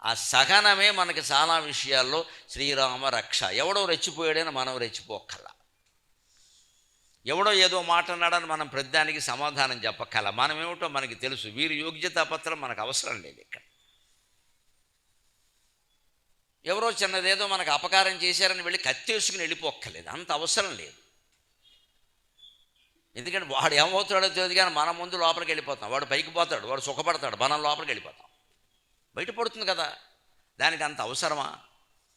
ఆ సహనమే మనకి చాలా విషయాల్లో శ్రీరామ రక్ష. ఎవడో రెచ్చిపోయాడని మనం రెచ్చిపోక్కల, ఎవడో ఏదో మాట అన్నాడని మనం ప్రతిదానికి సమాధానం చెప్పక్కల. మనం ఏమిటో మనకి తెలుసు. వీరి యోగ్యతా పత్రం మనకు అవసరం లేదు. ఇక్కడ ఎవరో చిన్నదేదో మనకు అపకారం చేశారని వెళ్ళి కత్తేసుకుని వెళ్ళిపోక్కర్లేదు, అంత అవసరం లేదు. ఎందుకంటే వాడు ఏమవుతాడో తెలియదు, కానీ మన ముందు లోపలికి వెళ్ళిపోతాం. వాడు పైకి పోతాడు, వాడు సుఖపడతాడు, మనం లోపలికి వెళ్ళిపోతాం. బయటపడుతుంది కదా, దానికి అంత అవసరమా?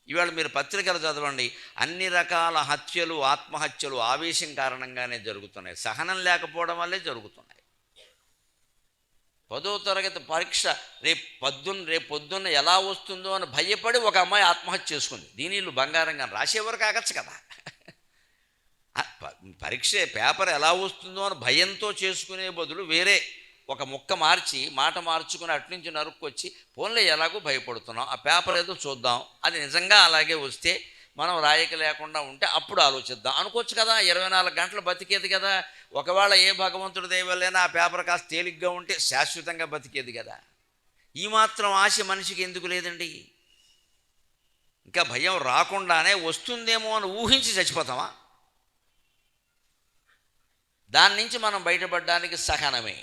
ఇవాళ మీరు పత్రికలు చదవండి, అన్ని రకాల హత్యలు, ఆత్మహత్యలు ఆవేశం కారణంగానే జరుగుతున్నాయి. సహనం లేకపోవడం వల్లే జరుగుతున్నాయి. 10వ తరగతి పరీక్ష రేపు పొద్దున్న ఎలా వస్తుందో అని భయపడి ఒక అమ్మాయి ఆత్మహత్య చేసుకుంది. దీనిళ్ళు బంగారంగా రాసేవారు కాగచ్చు కదా. పరీక్ష పేపర్ ఎలా వస్తుందో అని భయంతో చేసుకునే బదులు వేరే ఒక ముక్క మార్చి మాట మార్చుకుని అట్నుంచి నరుక్కొచ్చి ఫోన్లో ఎలాగో భయపడుతున్నాం, ఆ పేపర్ ఏదో చూద్దాం, అది నిజంగా అలాగే వస్తే మనం రాయక లేకుండా ఉంటే అప్పుడు ఆలోచిద్దాం అనుకోవచ్చు కదా. 24 గంటలు బతికేది కదా. ఒకవేళ ఏ భగవంతుడి దయవల్లైనా ఆ పేపర్ కాస్త తేలిగ్గా ఉంటే శాశ్వతంగా బతికేది కదా. ఈ మాత్రం ఆశ మనిషికి ఎందుకు లేదండి? ఇంకా భయం రాకుండానే వస్తుందేమో అని ఊహించి చచ్చిపోతామా? దాని నుంచి మనం బయటపడడానికి సహనమే.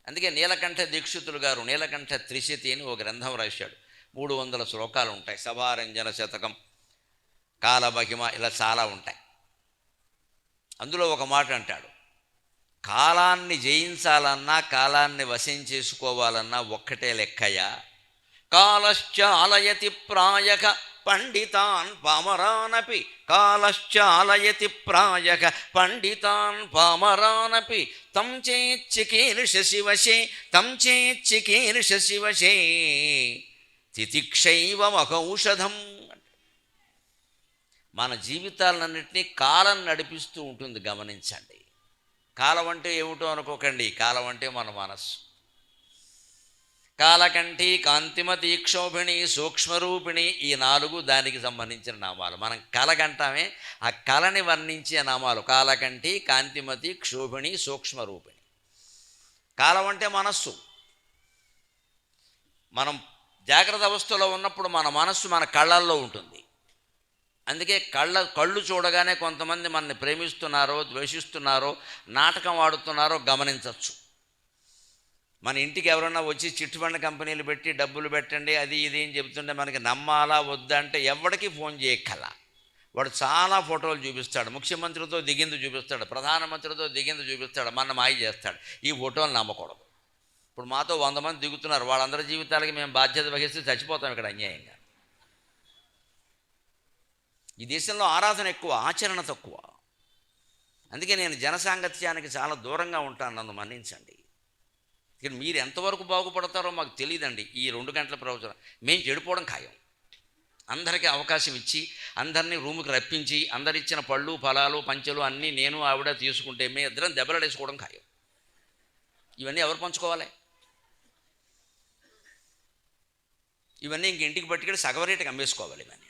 అందుకే నీలకంఠ దీక్షితులు గారు నీలకంఠ త్రిశతి అని ఒక గ్రంథం రాశాడు. 300 శ్లోకాలు ఉంటాయి. సభారంజన శతకం, కాలమహిమ, ఇలా చాలా ఉంటాయి. అందులో ఒక మాట అంటాడు, కాలాన్ని జయించాలన్నా కాలాన్ని వశం చేసుకోవాలన్నా ఒక్కటే లెక్కయ్యా. కాలశ్చాలయతి ప్రాయక పండితాన్ పామరానపి, కాలశ్చాలయతి ప్రాయక పండితాన్ పామరానపి, తం చేచ్చికీర్షసి వశే, తం చేచ్చికీర్షసి వశే, తితిక్షైవ మహౌషధం. మన జీవితాలన్నింటినీ కాలం నడిపిస్తూ ఉంటుంది, గమనించండి. కాలం అంటే ఏమిటో అనుకోకండి, కాలం అంటే మన మనస్సు. కాలకంఠి, కాంతిమతి, క్షోభిణి, సూక్ష్మరూపిణి, ఈ 4 దానికి సంబంధించిన నామాలు. మనం కలగంటామే, ఆ కళని వర్ణించే నామాలు కాలకంఠి, కాంతిమతి, క్షోభిణి, సూక్ష్మరూపిణి. కాలం అంటే మనస్సు. మనం జాగ్రత్త అవస్థలో ఉన్నప్పుడు మన మనస్సు మన కళ్ళల్లో ఉంటుంది. అందుకే కళ్ళు చూడగానే కొంతమంది మనల్ని ప్రేమిస్తున్నారో ద్వేషిస్తున్నారో నాటకం ఆడుతున్నారో గమనించవచ్చు. మన ఇంటికి ఎవరన్నా వచ్చి చిట్ ఫండ్ కంపెనీలు పెట్టి డబ్బులు పెట్టండి అది ఇది అని చెబుతుంటే మనకి నమ్మాలా వద్దా అంటే ఎవరికి ఫోన్ చేయక్కల. వాడు చాలా ఫోటోలు చూపిస్తాడు, ముఖ్యమంత్రితో దిగింది చూపిస్తాడు, ప్రధానమంత్రితో దిగింది చూపిస్తాడు, మన మాయ చేస్తాడు. ఈ ఫోటోలు నమ్మకూడదు. ఇప్పుడు మాతో 100 మంది దిగుతున్నారు, వాళ్ళందరి జీవితాలకి మేము బాధ్యత వహిస్తే చచ్చిపోతాం ఇక్కడ అన్యాయంగా. ఈ దేశంలో ఆరాధన ఎక్కువ, ఆచరణ తక్కువ. అందుకే నేను జనసాంగత్యానికి చాలా దూరంగా ఉంటాను, నన్ను మన్నించండి. ఇక మీరు ఎంతవరకు బాగుపడతారో మాకు తెలియదండి. ఈ 2 గంటల ప్రవచనం మేము చెడిపోవడం ఖాయం. అందరికీ అవకాశం ఇచ్చి అందరినీ రూముకి రప్పించి అందరిచ్చిన పళ్ళు ఫలాలు పంచెలు అన్నీ నేను ఆవిడ తీసుకుంటే మేము ఇద్దరం దెబ్బలాడేసుకోవడం ఖాయం. ఇవన్నీ ఎవరు పంచుకోవాలి? ఇవన్నీ ఇంక ఇంటికి పట్టుకెళ్ళి సగవరేటుకి అమ్మేసుకోవాలి. ఇవన్నీ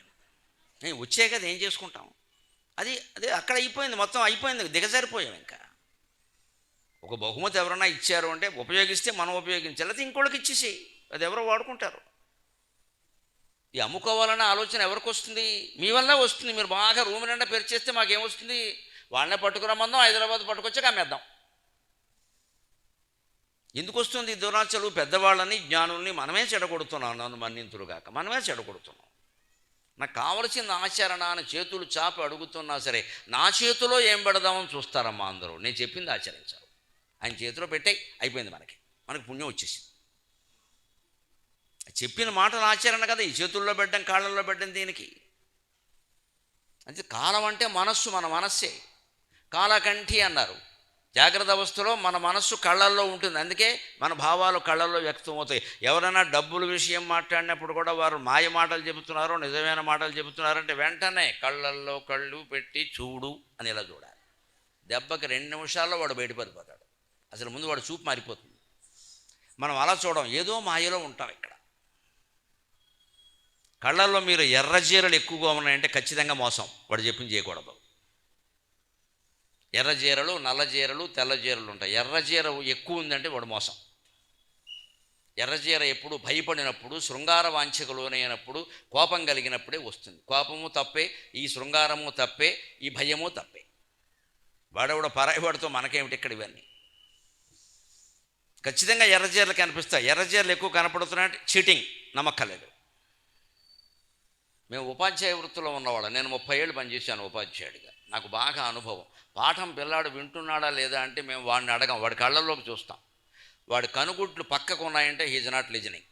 వచ్చే కదా ఏం చేసుకుంటాం? అది అదే అక్కడ అయిపోయింది, మొత్తం అయిపోయింది, దిగజారిపోయాం. ఇంకా ఒక బహుమతి ఎవరన్నా ఇచ్చారు అంటే ఉపయోగిస్తే మనం ఉపయోగించాలి, లేకపోతే ఇంకోళ్ళకి ఇచ్చేసి అది ఎవరో వాడుకుంటారు. ఈ అమ్ముకోవాలన్న ఆలోచన ఎవరికి వస్తుంది? మీ వల్ల వస్తుంది. మీరు బాగా రూమ్ నిండా పెరిచేస్తే మాకేమొస్తుంది? వాళ్ళనే పట్టుకురమ్మందాం, హైదరాబాద్ పట్టుకొచ్చాక అమ్మేద్దాం. ఎందుకు వస్తుంది దురాచలు? పెద్దవాళ్ళని జ్ఞానుల్ని మనమే చెడగొడుతున్నాం. నన్ను మన్నింతురుగాక, మనమే చెడగొడుతున్నాం. నాకు కావలసిన ఆచరణ అని చేతులు చాపి అడుగుతున్నా సరే నా చేతిలో ఏం పెడదామని చూస్తారమ్మా అందరూ. నేను చెప్పింది ఆచరించారు, ఆయన చేతిలో పెట్టే అయిపోయింది, మనకి పుణ్యం వచ్చేసింది. చెప్పిన మాటలు ఆచరణ కదా, ఈ చేతుల్లో పెట్టడం కాళ్ళల్లో పెట్టడం దీనికి. అంటే కాలం అంటే మనస్సు, మన మనస్సే. కాలకంఠి అన్నారు. జాగ్రత్త అవస్థలో మన మనస్సు కళ్ళల్లో ఉంటుంది, అందుకే మన భావాలు కళ్ళల్లో వ్యక్తమవుతాయి. ఎవరైనా డబ్బుల విషయం మాట్లాడినప్పుడు కూడా వారు మాయ మాటలు చెబుతున్నారో నిజమైన మాటలు చెబుతున్నారంటే వెంటనే కళ్ళల్లో కళ్ళు పెట్టి చూడు అని ఇలా చూడాలి. దెబ్బకి 2 నిమిషాల్లో వాడు బయటపడిపోతాడు. అసలు ముందు వాడు చూపు మారిపోతుంది. మనం అలా చూడం, ఏదో మాయలో ఉంటాం. ఇక్కడ కళ్ళల్లో మీరు ఎర్రజీరలు ఎక్కువగా ఉన్నాయంటే ఖచ్చితంగా మోసం, వాడు చెప్పింది చేయకూడదు. ఎర్రజీరలు, నల్లజీరలు, తెల్లజీరలు ఉంటాయి. ఎర్రజీర ఎక్కువ ఉందంటే వాడు మోసం. ఎర్రచీర ఎప్పుడు భయపడినప్పుడు, శృంగార వాంఛకు లోనైనప్పుడు, కోపం కలిగినప్పుడే వస్తుంది. కోపము తప్పే, ఈ శృంగారము తప్పే, ఈ భయము తప్పే. వాడెవడో పరాయి వాడితో మనకేమిటి ఇక్కడ ఇవన్నీ. ఖచ్చితంగా ఎర్రచీరలు కనిపిస్తాయి. ఎర్రచీరలు ఎక్కువ కనపడుతున్నాయంటే చీటింగ్, నమ్మక్కలేదు. మేము ఉపాధ్యాయ వృత్తిలో ఉన్నవాళ్ళం. నేను 30 ఏళ్ళు పనిచేశాను ఉపాధ్యాయుడిగా. నాకు బాగా అనుభవం. పాఠం పిల్లాడు వింటున్నాడా లేదా అంటే మేము వాడిని అడగం, వాడి కళ్ళల్లోకి చూస్తాం. వాడి కనుగుడ్లు పక్కకు ఉన్నాయంటే హీజ్ నాట్ లిజనింగ్.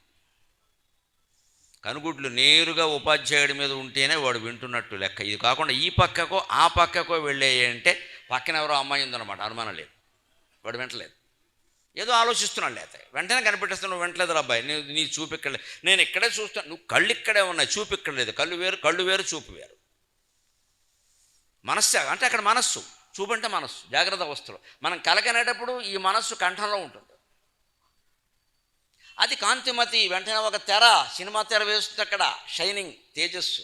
కనుగుడ్లు నేరుగా ఉపాధ్యాయుడి మీద ఉంటేనే వాడు వింటున్నట్టు లెక్క. ఇది కాకుండా ఈ పక్కకో ఆ పక్కకో వెళ్ళాయి అంటే పక్కన ఎవరో అమ్మాయి ఉందన్నమాట, అనుమానం లేదు, వాడు వింటలేదు. ఏదో ఆలోచిస్తున్నాడు, లేకపోతే వెంటనే కనిపెట్టేస్తాను, నువ్వు వెంటలేదు అబ్బాయి, నీ చూపు ఇక్కడ, నేను ఇక్కడే చూస్తాను, నువ్వు కళ్ళు ఇక్కడే ఉన్నాయి, చూపు ఇక్కడ లేదు. కళ్ళు వేరు చూపు వేరు. మనస్సు అంటే అక్కడ మనస్సు, చూపు అంటే మనస్సు. జాగ్రత్త అవస్థలో మనం కలకనేటప్పుడు ఈ మనస్సు కంఠంలో ఉంటుంది. అది కాంతిమతి. వెంటనే ఒక తెర, సినిమా తెర వేస్తుంది అక్కడ, షైనింగ్, తేజస్సు.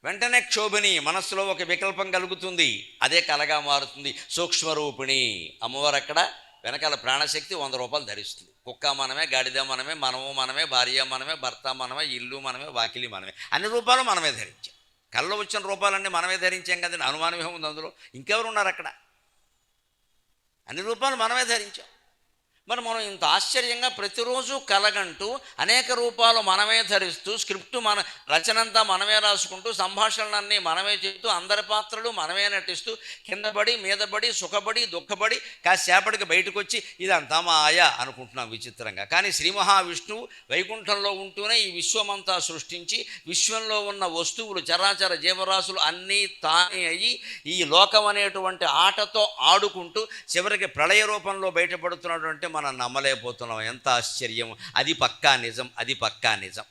వెంటనే క్షోభిని, మనస్సులో ఒక వికల్పం కలుగుతుంది, అదే కలగా మారుతుంది. సూక్ష్మరూపిణి అమ్మవారు అక్కడ వెనకాల ప్రాణశక్తి 100 రూపాయలు ధరిస్తుంది. కుక్క మనమే, గాడిద మనమే, మనము మనమే, భార్య మనమే, భర్త మనమే, ఇల్లు మనమే, వాకిలి మనమే, అన్ని రూపాలు మనమే ధరించాం. కళ్ళలో వచ్చిన రూపాలన్నీ మనమే ధరించాం కదండి, అనుమానం ఏముంది అందులో? ఇంకెవరు ఉన్నారు అక్కడ? అన్ని రూపాలు మనమే ధరించాం. మరి మనం ఇంత ఆశ్చర్యంగా ప్రతిరోజు కలగంటూ అనేక రూపాలు మనమే ధరిస్తూ, స్క్రిప్టు మన రచనంతా మనమే రాసుకుంటూ, సంభాషణలన్నీ మనమే చెబుతూ, అందరి పాత్రలు మనమే నటిస్తూ, కిందపడి మీదపడి సుఖపడి దుఃఖపడి కాసేపటికి బయటకు వచ్చి ఇదంతా మాయ అనుకుంటున్నాం విచిత్రంగా. కానీ శ్రీ మహావిష్ణువు వైకుంఠంలో ఉంటూనే ఈ విశ్వమంతా సృష్టించి, విశ్వంలో ఉన్న వస్తువులు చరాచర జీవరాశులు అన్నీ తానే అయ్యి ఈ లోకం అనేటువంటి ఆటతో ఆడుకుంటూ చివరికి ప్రళయ రూపంలో బయటపడుతున్నటువంటి మనం నమ్మలేకపోతున్నాం. ఎంత ఆశ్చర్యం! అది పక్కా నిజం, అది పక్కా నిజం.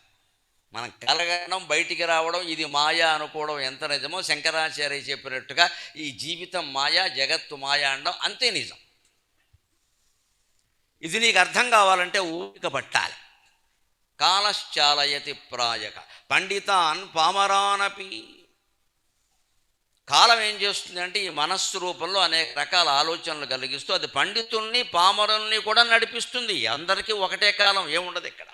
మనం కలగడం, బయటికి రావడం, ఇది మాయా అనుకోవడం ఎంత నిజమో శంకరాచార్య చెప్పినట్టుగా ఈ జీవితం మాయా, జగత్తు మాయా అనడం అంతే నిజం. ఇది నీకు అర్థం కావాలంటే ఊపిక పట్టాలి. కాలశ్చాలయతి ప్రాయక పండితాన్ పామరానపి. కాలం ఏం చేస్తుంది అంటే ఈ మనస్సు రూపంలో అనేక రకాల ఆలోచనలు కలిగిస్తూ అది పండితుల్ని పామరుల్ని కూడా నడిపిస్తుంది. అందరికీ ఒకటే కాలం ఏముండదు ఇక్కడ.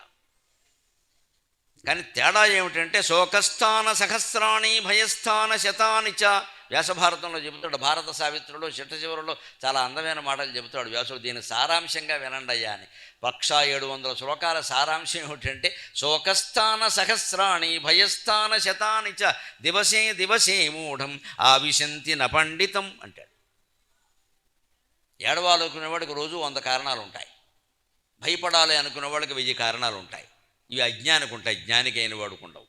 కానీ తేడా ఏమిటంటే శోకస్థాన సహస్రాణి భయస్థాన శతాని చ. వ్యాసభారతంలో చెబుతాడు, భారత సావిత్రిలో చిట్ట చివరిలో చాలా అందమైన మాటలు చెబుతాడు వ్యాసుడు. దీని సారాంశంగా వినండి అయ్యా అని. 1700 శ్లోకాల సారాంశం ఏమిటంటే శోకస్థాన సహస్రాణి భయస్థాన శతాని చ దివసే దివసే మూఢం ఆవిశంతి న పండితం అంటాడు. ఏడవాలనుకునేవాడికి రోజు 100 కారణాలు ఉంటాయి, భయపడాలి అనుకునే వాడికి 1000 కారణాలు ఉంటాయి. ఇవి అజ్ఞానికి ఉంటాయి, జ్ఞానికి అయిన వాడుకు ఉండవు.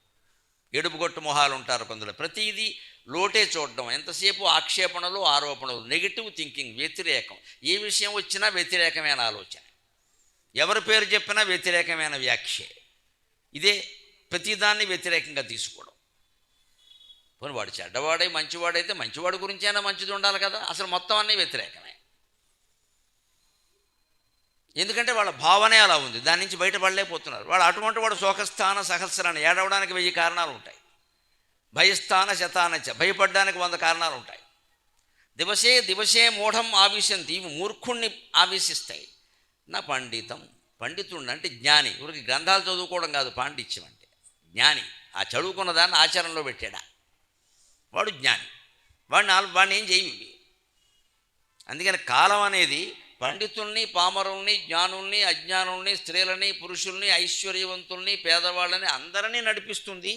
ఏడుపుగొట్టు మొహాలు ఉంటారు కొందరు. ప్రతిదీ లోటే చూడడం, ఎంతసేపు ఆక్షేపణలు ఆరోపణలు, నెగిటివ్ థింకింగ్, వ్యతిరేకం. ఏ విషయం వచ్చినా వ్యతిరేకమైన ఆలోచన, ఎవరి పేరు చెప్పినా వ్యతిరేకమైన వ్యాఖ్య. ఇదే ప్రతిదాన్ని వ్యతిరేకంగా తీసుకోవడం. పోనీ వాడు చెడ్డవాడై మంచివాడైతే మంచివాడి గురించి అయినా మంచిది ఉండాలి కదా. అసలు మొత్తం అన్నీ వ్యతిరేకమే. ఎందుకంటే వాళ్ళ భావనే అలా ఉంది, దాని నుంచి బయటపడలేకపోతున్నారు. వాడు అటువంటి వాడు శోకస్థాన సహస్రాన్ని ఏడవడానికి 1000 కారణాలు ఉంటాయి. భయస్థాన శతానచ భయపడడానికి 100 కారణాలు ఉంటాయి. దివసే దివసే మూఢం ఆవిశంతి, ఇవి మూర్ఖుణ్ణి ఆవేశిస్తాయి. నా పండితం, పండితుడు అంటే జ్ఞాని. ఊరికి గ్రంథాలు చదువుకోవడం కాదు పాండిత్యం అంటే. జ్ఞాని ఆ చదువుకున్న దాన్ని ఆచరణలో పెట్టాడా వాడు జ్ఞాని. వాడిని ఏం చేయవి. అందుకని కాలం అనేది పండితుల్ని పామరుల్ని జ్ఞానుల్ని అజ్ఞానుల్ని స్త్రీలని పురుషుల్ని ఐశ్వర్యవంతుల్ని పేదవాళ్ళని అందరినీ నడిపిస్తుంది.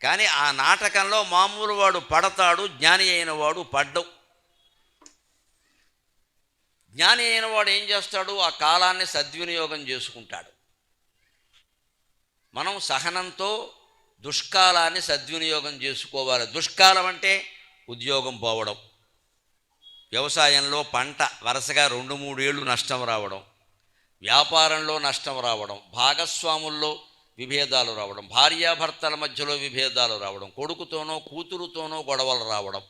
కానీ ఆ నాటకంలో మామూలు వాడు పడతాడు, జ్ఞాని అయిన వాడు పడ్డవు. జ్ఞాని అయిన వాడు ఏం చేస్తాడు? ఆ కాలాన్ని సద్వినియోగం చేసుకుంటాడు. మనం సహనంతో దుష్కాలాన్ని సద్వినియోగం చేసుకోవాలి. దుష్కాలం అంటే ఉద్యోగం పోవడం, వ్యవసాయంలో పంట వరుసగా 2-3 ఏళ్ళు నష్టం రావడం, వ్యాపారంలో నష్టం రావడం, భాగస్వాముల్లో విభేదాలు రావడం, భార్యాభర్తల మధ్యలో విభేదాలు రావడం, కొడుకుతోనో కూతురుతోనో గొడవలు రావడం.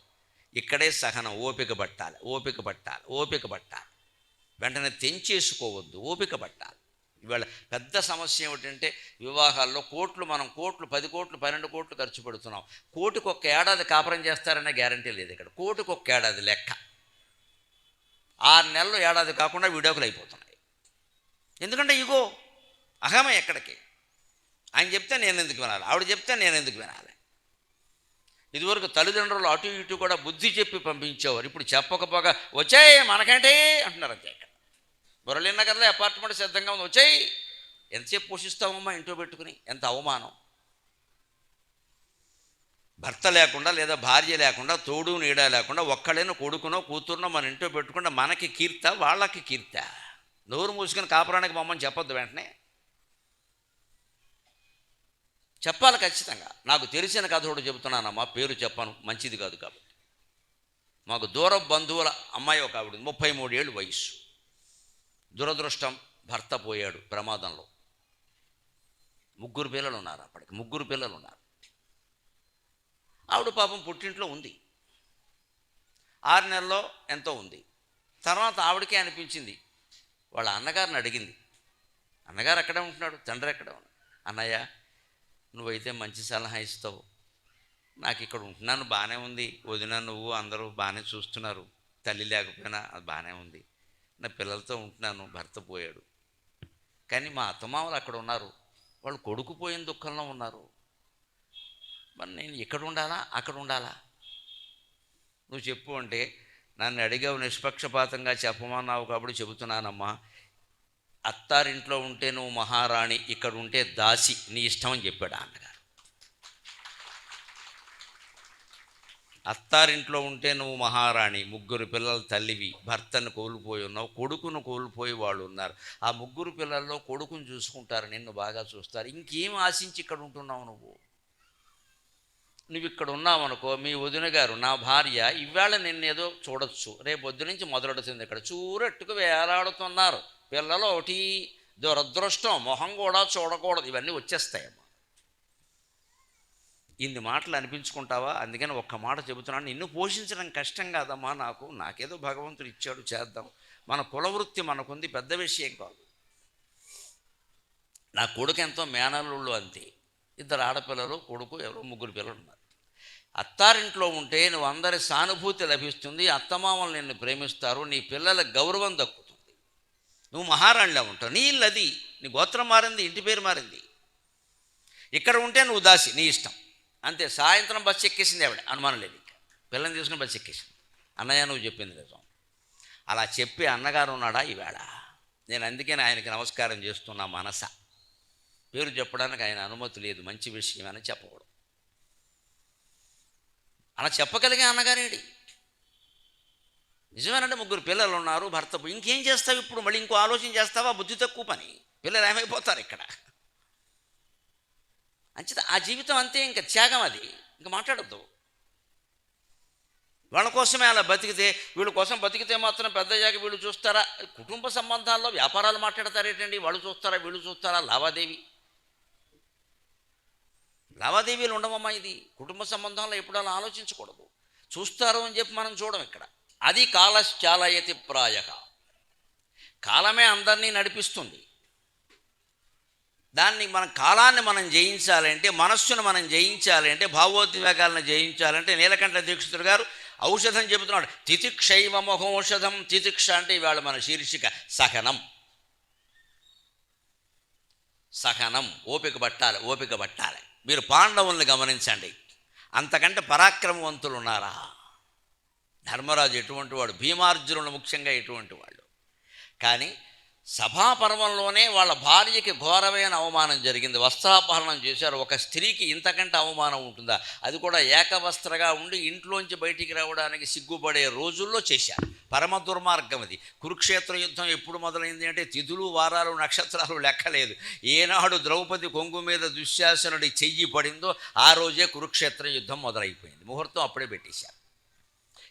ఇక్కడే సహనం. ఓపిక పట్టాలి, ఓపిక పట్టాలి, ఓపిక పట్టాలి. వెంటనే తెంచేసుకోవద్దు, ఓపిక పట్టాలి. ఇవాళ పెద్ద సమస్య ఏమిటంటే వివాహాల్లో మనం కోట్లు 10 కోట్లు 12 కోట్లు ఖర్చు పెడుతున్నాం. కోటికి 1 ఏడాది కాపురం చేస్తారనే గ్యారంటీ లేదు ఇక్కడ. కోటికి 1 ఏడాది లెక్క. 6 నెలలు ఏడాది కాకుండా విడాకులు అయిపోతున్నాయి. ఎందుకంటే ఇగో అహమే ఎక్కడికి. ఆయన చెప్తే నేను ఎందుకు వినాలి, ఆవిడ చెప్తే నేను ఎందుకు వినాలి. ఇదివరకు తల్లిదండ్రులు అటు ఇటు కూడా బుద్ధి చెప్పి పంపించేవారు. ఇప్పుడు చెప్పకపోగా వచ్చాయి మనకంటే అంటున్నారు అంతే. ఇక్కడ మురళీనగర్లో అపార్ట్మెంట్ సిద్ధంగా ఉంది, వచ్చాయి. ఎంతసేపు పోషిస్తామమ్మా ఇంట్లో పెట్టుకుని? ఎంత అవమానం. భర్త లేకుండా లేదా భార్య లేకుండా తోడు నీడ లేకుండా ఒక్కడైనా కొడుకునో కూతురునో మన ఇంట్లో పెట్టుకుంటే మనకి కీర్త, వాళ్ళకి కీర్త. నోరు మూసుకొని కాపురానికి మమ్మల్ని చెప్పొద్దు, వెంటనే చెప్పాలి ఖచ్చితంగా. నాకు తెలిసిన కథ ఒకటి చెబుతున్నానమ్మా, పేరు చెప్పాను, మంచిది కాదు కాబట్టి. మాకు దూర బంధువుల అమ్మాయి ఒక ఆవిడ, 33 ఏళ్ళు వయసు. దురదృష్టం, భర్త పోయాడు ప్రమాదంలో. 3 పిల్లలు ఉన్నారు, అప్పటికి 3 పిల్లలు ఉన్నారు. ఆవిడ పాపం పుట్టింట్లో ఉంది, 6 నెలల్లో ఎంతో ఉంది. తర్వాత ఆవిడకే అనిపించింది, వాళ్ళ అన్నగారిని అడిగింది. అన్నగారు అక్కడే ఉంటున్నాడు, తండ్రి ఎక్కడే ఉన్నాడు. అన్నయ్య, నువ్వైతే మంచి సలహా ఇస్తావు, నాకు ఇక్కడ ఉంటున్నాను బాగానే ఉంది, వదిన నువ్వు అందరూ బాగానే చూస్తున్నారు, తల్లి లేకపోయినా అది బాగానే ఉంది, నా పిల్లలతో ఉంటున్నాను, భర్త పోయాడు. కానీ మా అత్తమామలు అక్కడ ఉన్నారు, వాళ్ళు కొడుకు పోయిన దుఃఖంలో ఉన్నారు. మరి నేను ఇక్కడ ఉండాలా అక్కడ ఉండాలా? నువ్వు చెప్పు అంటే, నన్ను అడిగావు, నిష్పక్షపాతంగా చెప్పమన్నావు కాబట్టి చెబుతున్నానమ్మా. అత్తారింట్లో ఉంటే నువ్వు మహారాణి, ఇక్కడ ఉంటే దాసి, నీ ఇష్టం అని చెప్పాడు అన్నగారు. అత్తారింట్లో ఉంటే నువ్వు మహారాణి, 3 పిల్లల తల్లివి, భర్తను కోల్పోయి ఉన్నావు, కొడుకును కోల్పోయి వాళ్ళు ఉన్నారు. ఆ 3 పిల్లల్లో కొడుకును చూసుకుంటారు, నిన్ను బాగా చూస్తారు. ఇంకేం ఆశించి ఇక్కడ ఉంటున్నావు నువ్వు? నువ్వు ఇక్కడ ఉన్నావనుకో, మీ వదిన గారు నా భార్య ఇవాళ నిన్నేదో చూడొచ్చు, రేపు పొద్దు నుంచి మొదలెడుతుంది. ఇక్కడ చూరెట్టుకు వేలాడుతున్నారు పిల్లలు, ఒకటి దురదృష్టం, మొహం కూడా చూడకూడదు, ఇవన్నీ వచ్చేస్తాయమ్మా. ఇన్ని మాటలు అనిపించుకుంటావా? అందుకని ఒక్క మాట చెబుతున్నాను, నిన్ను పోషించడం కష్టం కాదమ్మా, నాకేదో భగవంతుడు ఇచ్చాడు, చేద్దాం. మన కులవృత్తి మనకుంది, పెద్ద విషయం కాదు. నా కొడుకు ఎంతో మేనల్లుళ్ళు అంతే, 2 ఆడపిల్లలు, కొడుకు, ఎవరో 3 పిల్లలు ఉన్నారు. అత్తారింట్లో ఉంటే నువ్వు అందరి సానుభూతి లభిస్తుంది, అత్తమామలు నిన్ను ప్రేమిస్తారు, నీ పిల్లల గౌరవం దక్కుతుంది, నువ్వు మహారాణిలా ఉంటావు. నీ ఇల్లు అది, నీ గోత్రం మారింది, ఇంటి పేరు మారింది. ఇక్కడ ఉంటే నువ్వు దాసి, నీ ఇష్టం అంతే. సాయంత్రం బస్సు ఎక్కేసింది ఆవిడ, అనుమానం లేదు. ఇంకా పిల్లని తీసుకుని బస్సు ఎక్కేసింది. అన్నయ్య నువ్వు చెప్పింది నిజం. అలా చెప్పి అన్నగారు ఉన్నాడా ఈవేళ? నేను అందుకని ఆయనకి నమస్కారం చేస్తున్నా. మనస పేరు చెప్పడానికి ఆయన అనుమతి లేదు, మంచి విషయం అని చెప్పకూడదు. అలా చెప్పగలిగే అన్నగారేడి? నిజమేనంటే 3 పిల్లలు ఉన్నారు, భర్త ఇంకేం చేస్తావు ఇప్పుడు? మళ్ళీ ఇంకో ఆలోచన చేస్తావా? బుద్ధి తక్కువ పని. పిల్లలు ఏమైపోతారు ఇక్కడ? అంచేత ఆ జీవితం అంతే, ఇంకా త్యాగం అది, ఇంకా మాట్లాడద్దు. వాళ్ళ కోసమే అలా బతికితే, వీళ్ళ కోసం బతికితే మాత్రం పెద్దయ్యాక వీళ్ళు చూస్తారా? కుటుంబ సంబంధాల్లో వ్యాపారాలు మాట్లాడతారేటండి, వాళ్ళు చూస్తారా వీళ్ళు చూస్తారా? లావాదేవీలు ఉండవమ్మా. ఇది కుటుంబ సంబంధాల్లో ఎప్పుడు అలా ఆలోచించకూడదు. చూస్తారు అని చెప్పి మనం చూడం ఇక్కడ. అది కాలశ్చాలయతి ప్రాయః, కాలమే అందరినీ నడిపిస్తుంది. కాలాన్ని మనం జయించాలంటే, మనస్సును మనం జయించాలంటే, భావోద్వేగాలను జయించాలంటే నీలకంఠ దీక్షితుడు గారు ఔషధం చెబుతున్నాడు. తితిక్షైవ మహోషధం. తితిక్ష అంటే ఇవాళ మన శీర్షిక సహనం. ఓపిక పట్టాలి. మీరు పాండవుల్ని గమనించండి, అంతకంటే పరాక్రమవంతులు ఉన్నారా? ధర్మరాజు ఎటువంటి వాడు, భీమార్జునులు ముఖ్యంగా ఎటువంటి వాళ్ళు. కానీ సభాపర్వంలోనే వాళ్ళ భార్యకి ఘోరమైన అవమానం జరిగింది, వస్త్రాపహరణం చేశారు. ఒక స్త్రీకి ఇంతకంటే అవమానం ఉంటుందా? అది కూడా ఏకవస్త్రగా ఉండి ఇంట్లోంచి బయటికి రావడానికి సిగ్గుపడే రోజుల్లో చేశారు. పరమ దుర్మార్గం అది. కురుక్షేత్ర యుద్ధం ఎప్పుడు మొదలైంది అంటే తిథులు, వారాలు, నక్షత్రాలు లెక్కలేదు. ఏనాడు ద్రౌపది కొంగు మీద దుశ్శాసనుడి చెయ్యి పడిందో ఆ రోజే కురుక్షేత్ర యుద్ధం మొదలైపోయింది. ముహూర్తం అప్పుడే పెట్టేశారు.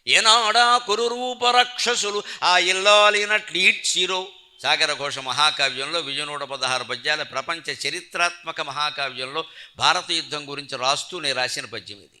ఏనాడా కురురూప రాక్షసులు ఆ ఇల్లాలినట్లీడ్చిరో. సాగరఘోష మహాకావ్యంలో 1116 పద్యాల ప్రపంచ చరిత్రాత్మక మహాకావ్యంలో భారత యుద్ధం గురించి రాస్తూ నేను రాసిన పద్యం ఇది.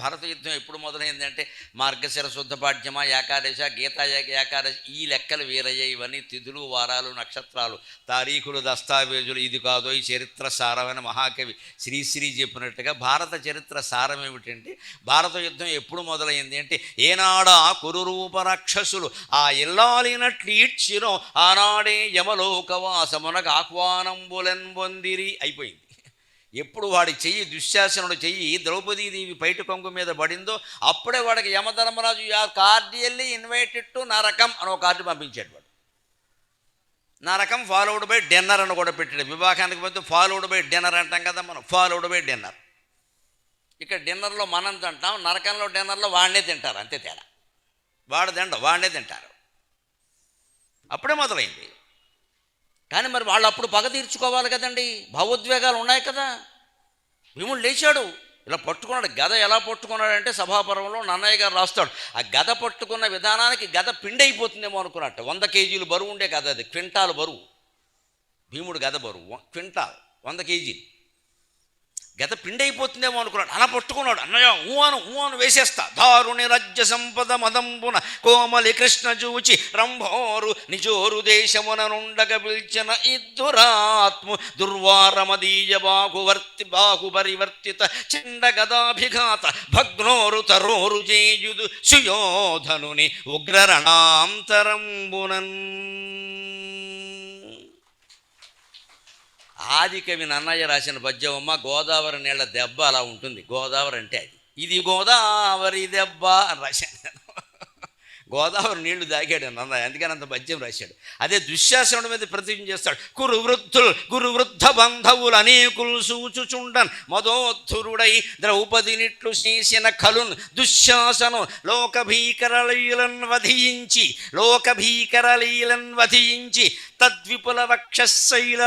భారత యుద్ధం ఎప్పుడు మొదలైందంటే మార్గశిర శుద్ధ పాడ్యమ ఏకాదశ గీతా ఏకాదశి ఈ లెక్కలు వేరయ్యాయి. ఇవన్నీ తిథులు, వారాలు, నక్షత్రాలు, తారీఖులు, దస్తావేజులు. ఇది కాదో ఈ చరిత్ర సారమైన మహాకవి శ్రీశ్రీ చెప్పినట్టుగా భారత చరిత్ర సారం ఏమిటంటే, భారత యుద్ధం ఎప్పుడు మొదలైంది అంటే, ఏనాడా కురురూప రాక్షసులు ఆ ఇల్లాలినట్లు ఈడ్చినో ఆనాడే యమలోకవాసమునకు ఆహ్వానంబులెన్ పొందిరి అయిపోయింది. ఎప్పుడు వాడి చెయ్యి దుశ్శాసనుడు చెయ్యి ద్రౌపదీదేవి పైట కొంగు మీద పడిందో అప్పుడే వాడికి యమధర్మరాజు కార్డియల్లీ ఇన్వైటెడ్ టు నరకం అని ఒక కార్డు పంపించాడు. వాడు నరకం ఫాలోడ్ బై డిన్నర్ అని కూడా పెట్టాడు. వివాహానికి పోతే ఫాలోడ్ బై డిన్నర్ అంటాం కదా మనం, ఫాలోడ్ బై డిన్నర్. ఇక్కడ డిన్నర్లో మనం తింటాం, నరకంలో డిన్నర్లో వాడినే తింటారు, అంతే తేడా. వాడు వాడినే తింటారు. అప్పుడే మొదలైంది. కానీ మరి వాళ్ళు అప్పుడు పగ తీర్చుకోవాలి కదండి, భావోద్వేగాలు ఉన్నాయి కదా. భీముడు లేచాడు, ఇలా పట్టుకున్నాడు. గద ఎలా పట్టుకున్నాడంటే సభాపర్వంలో నన్నయ్య గారు రాస్తాడు, ఆ గద పట్టుకున్న విధానానికి గద పిండి అయిపోతుందేమో అనుకున్నట్టు. 100 కేజీలు బరువు ఉండే గద అది, క్వింటాలు బరువు. భీముడు గద బరువు క్వింటాల్, 100 కేజీలు. గద పిండి అయిపోతుందేమో అనుకున్నాడు. అలా పట్టుకున్నాడు. అన్నయ్య ఊను వేసేస్తా. దారుని రాజ్య సంపద మదంబున కోమలి కృష్ణ చూచి రంభోరు నిజోరు దేశమున నుండగ పిల్చిన ఇద్దురాత్ము దుర్వారమదీయ బాహుపరివర్తిత చండ గదాభిఘాత భగ్నోరు తరోరు జేయుదు సుయోధనుని ఉగ్రరణాంతరంబునన్. ఆదికవి నన్నయ్య రాసిన పద్యమమ్మ. గోదావరి నీళ్ళ దెబ్బ అలా ఉంటుంది. గోదావరి అంటే అది, ఇది గోదావరి దెబ్బ అని రాశాను. గోదావరి నీళ్లు దాగాడు నన్నయ్య, అందుకని అంత పద్యం రాశాడు. అదే దుశ్శాసనుడి మీద ప్రతిజ్ఞ చేస్తాడు. గురు వృద్ధ బంధవులు అనేకులు సూచుచుండన్ మదోద్ధురుడై ద్రౌపదినిట్లు చేసిన కలున్ దుశ్శాసనం లోకభీకరలీలన్ వధించి తద్విపుల వక్షశైల